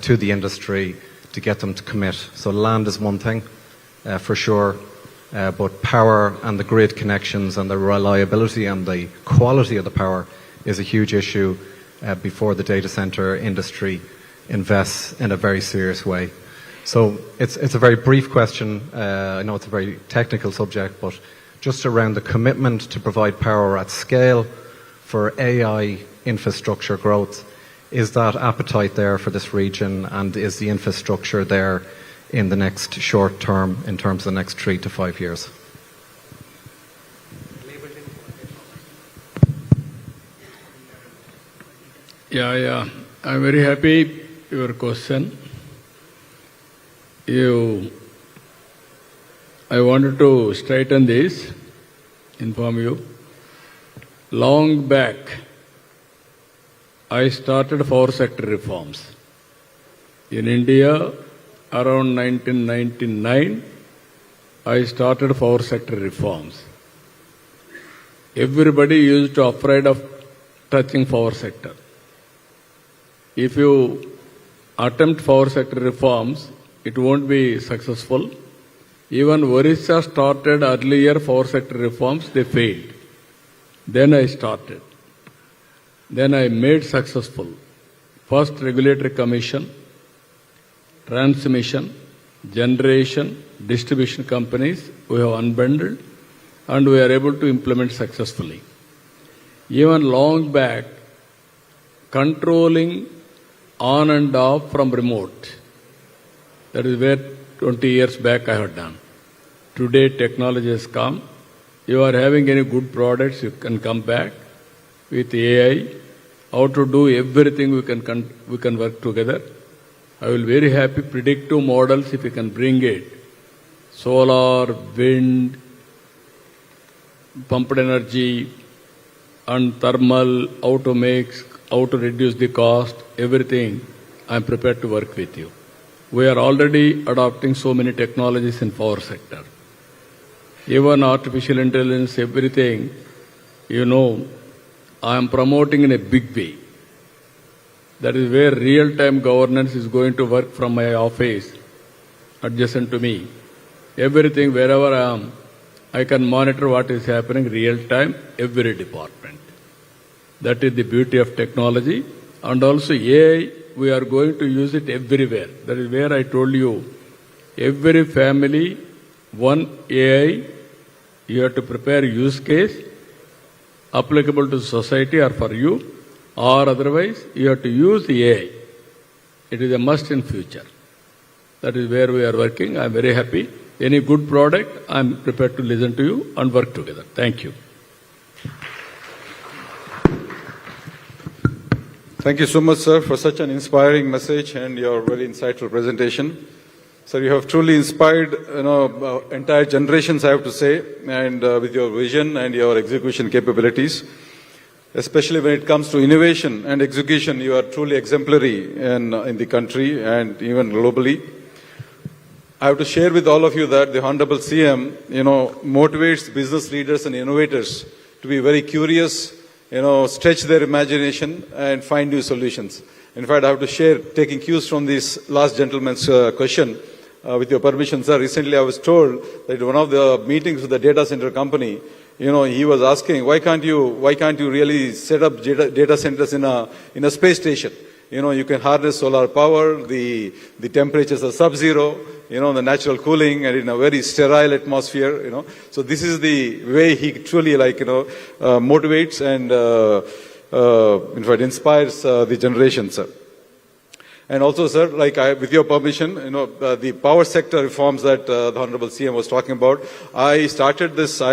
to the industry to get them to commit. So land is one thing, for sure, but power and the grid connections and the reliability and the quality of the power is a huge issue before the data center industry invests in a very serious way. So it's a very brief question. I know it's a very technical subject, but just around the commitment to provide power at scale for AI infrastructure growth. Is that appetite there for this region, and is the infrastructure there in the next short term, in terms of the next 3 to 5 years? Yeah. I'm very happy your question. I wanted to straighten this, inform you. Long back, I started power sector reforms. In India, around 1999, I started power sector reforms. Everybody used to afraid of touching power sector. If you attempt power sector reforms, it won't be successful. Even Orissa started earlier power sector reforms, they failed. Then I started. Then I made successful. First regulatory commission, transmission, generation, distribution companies, we have unbundled and we are able to implement successfully. Even long back, controlling on and off from remote. That is where 20 years back I had done. Today technology has come. You are having any good products, you can come back with AI. How to do everything we can work together. I will be very happy predictive models if you can bring it. Solar, wind, pumped energy and thermal, how to mix, how to reduce the cost, everything, I am prepared to work with you. We are already adopting so many technologies in power sector. Even artificial intelligence, everything, I am promoting in a big way. That is where real-time governance is going to work from my office, adjacent to me. Everything, wherever I am, I can monitor what is happening real-time, every department. That is the beauty of technology. And also AI, we are going to use it everywhere. That is where I told you, every family, one AI, you have to prepare use case, applicable to society or for you, or otherwise you have to use the AI. It is a must in future. That is where we are working. I am very happy. Any good product, I am prepared to listen to you and work together. Thank you. Thank you so much, sir, for such an inspiring message and your very insightful presentation. Sir, you have truly inspired, entire generations, I have to say, and with your vision and your execution capabilities. Especially when it comes to innovation and execution, you are truly exemplary in the country and even globally. I have to share with all of you that the Honorable CM, motivates business leaders and innovators to be very curious, stretch their imagination and find new solutions. In fact, I have to share, taking cues from this last gentleman's question, with your permission, sir. Recently, I was told that one of the meetings with the data center company, he was asking, why can't you really set up data centers in a space station? you can harness solar power, the temperatures are sub-zero, the natural cooling and in a very sterile atmosphere, So this is the way he truly motivates and in fact inspires the generation, sir. And also, sir, with your permission, the power sector reforms that the Honorable CM was talking about, I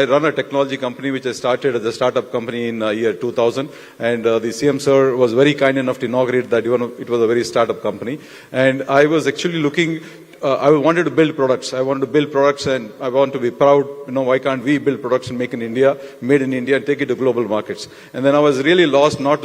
run a technology company which I started as a startup company in year 2000, and the CM sir was very kind enough to inaugurate that, it was a very startup company. And I was actually looking, I wanted to build products. I wanted to build products and I want to be proud, why can't we build products and made in India and take it to global markets. And then I was really lost not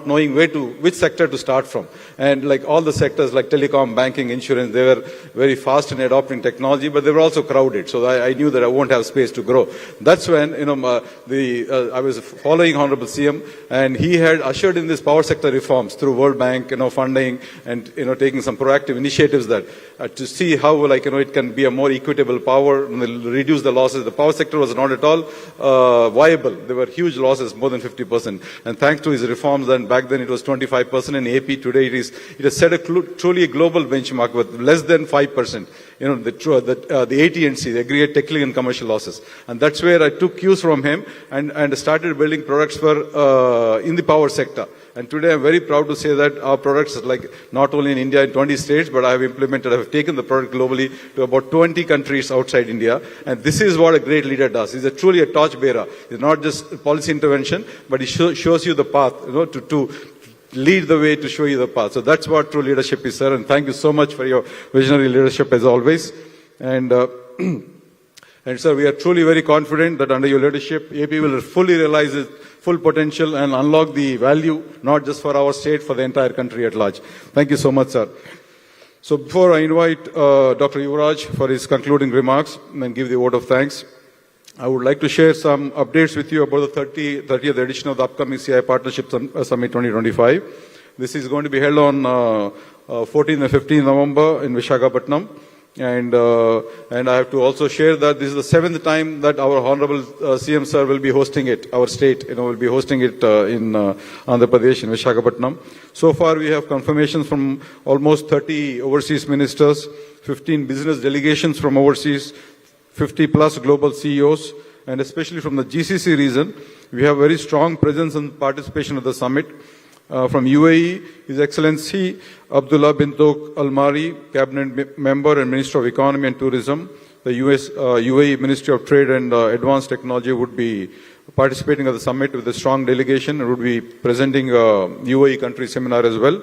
knowing which sector to start from. And like all the sectors like telecom, banking, insurance, they were very fast in adopting technology, but they were also crowded. So I knew that I won't have space to grow. That's when, I was following Honorable CM and he had ushered in this power sector reforms through World Bank, funding and, taking some proactive initiatives that to see how it can be a more equitable power and reduce the losses. The power sector was not at all viable. There were huge losses, more than 50%. And thanks to his reforms, then back then it was 25% in AP. Today it has set a truly global benchmark with less than 5%. The AT&C, the aggregate technical and commercial losses. And that's where I took cues from him and started building products for in the power sector. And today I'm very proud to say that our products, not only in India, in 20 states, but I have taken the product globally to about 20 countries outside India. And this is what a great leader does. He's truly a torchbearer. It's not just policy intervention, but he shows you the path, to lead the way, to show you the path. So that's what true leadership is, sir. And thank you so much for your visionary leadership as always. And sir, we are truly very confident that under your leadership, AP will fully realize its full potential and unlock the value, not just for our state, for the entire country at large. Thank you so much, sir. So before I invite Dr. Yuvraj for his concluding remarks and give the vote of thanks, I would like to share some updates with you about the 30th edition of the upcoming CI Partnership Summit 2025. This is going to be held on 14th and 15th November in Visakhapatnam. And I have to also share that this is the 7th time that our Honorable CM Sir will be hosting it, our state, will be hosting it in Andhra Pradesh in Visakhapatnam. So far we have confirmations from almost 30 overseas ministers, 15 business delegations from overseas, 50 plus global CEOs, and especially from the GCC region, we have very strong presence and participation at the summit. From UAE, His Excellency Abdullah bin Tok Al-Mari, Cabinet Member and Minister of Economy and Tourism. The UAE Ministry of Trade and Advanced Technology would be participating at the summit with a strong delegation and would be presenting a UAE country seminar as well.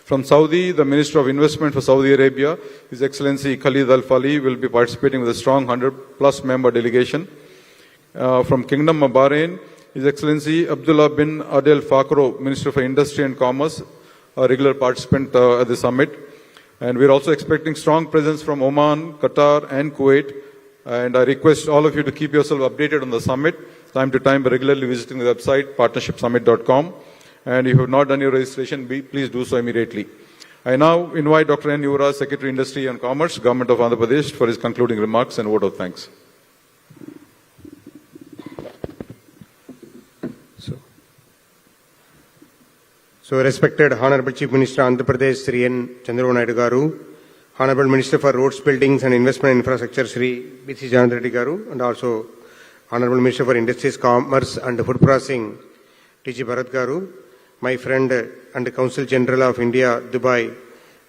From Saudi, the Minister of Investment for Saudi Arabia, His Excellency Khalid Al-Fali, will be participating with a strong 100+ member delegation. From Kingdom of Bahrain, His Excellency Abdullah bin Adel Fakro, Minister for Industry and Commerce, a regular participant at the summit. And we're also expecting strong presence from Oman, Qatar and Kuwait. And I request all of you to keep yourself updated on the summit, time to time by regularly visiting the website, partnershipsummit.com. And if you have not done your registration, please do so immediately. I now invite Dr. N. Yuvraj, Secretary Industry and Commerce, Government of Andhra Pradesh, for his concluding remarks and vote of thanks. So respected Honorable Chief Minister Andhra Pradesh, Sri N. Chandrababu Naidu Garu, Honorable Minister for Roads, Buildings and Investment Infrastructure, Sri B.C. Janardhan Reddy Garu, and also Honorable Minister for Industries, Commerce and Food Processing, T.G. Bharat Garu, my friend and Consul General of India, Dubai,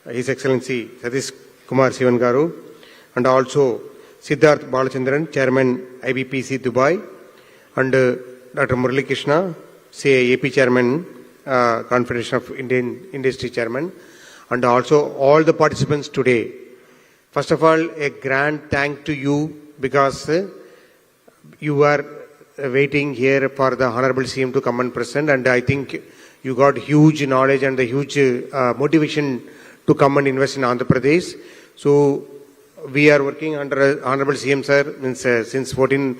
His Excellency Satish Kumar Sivan Garu, and also Siddharth Balachandran, Chairman IBPC Dubai, and Dr. Murali Krishna, AP Chairman, Confederation of Indian Industry Chairman, and also all the participants today. First of all, a grand thank to you because you are waiting here for the Honorable CM to come and present, and I think you got huge knowledge and the huge motivation to come and invest in Andhra Pradesh. So we are working under Honorable CM Sir since 14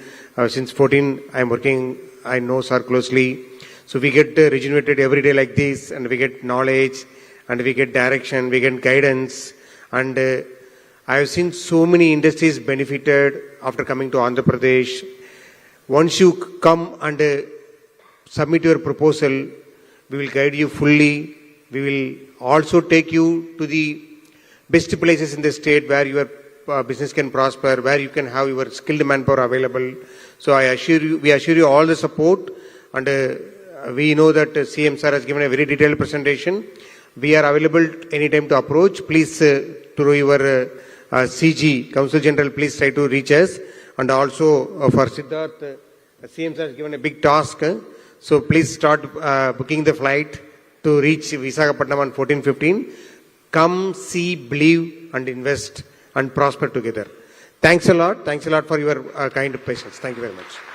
I am working, I know Sir closely. So we get rejuvenated every day like this, and we get knowledge, and we get direction, we get guidance. And I have seen so many industries benefited after coming to Andhra Pradesh. Once you come and submit your proposal, we will guide you fully. We will also take you to the best places in the state where your business can prosper, where you can have your skilled manpower available. So we assure you all the support, and we know that CM sir has given a very detailed presentation. We are available anytime to approach. Please, through your CG, Council General, please try to reach us. And also for Siddharth, CM sir has given a big task. So please start booking the flight to reach Visakhapatnam on 14-15. Come, see, believe, and invest and prosper together. Thanks a lot. Thanks a lot for your kind patience. Thank you very much.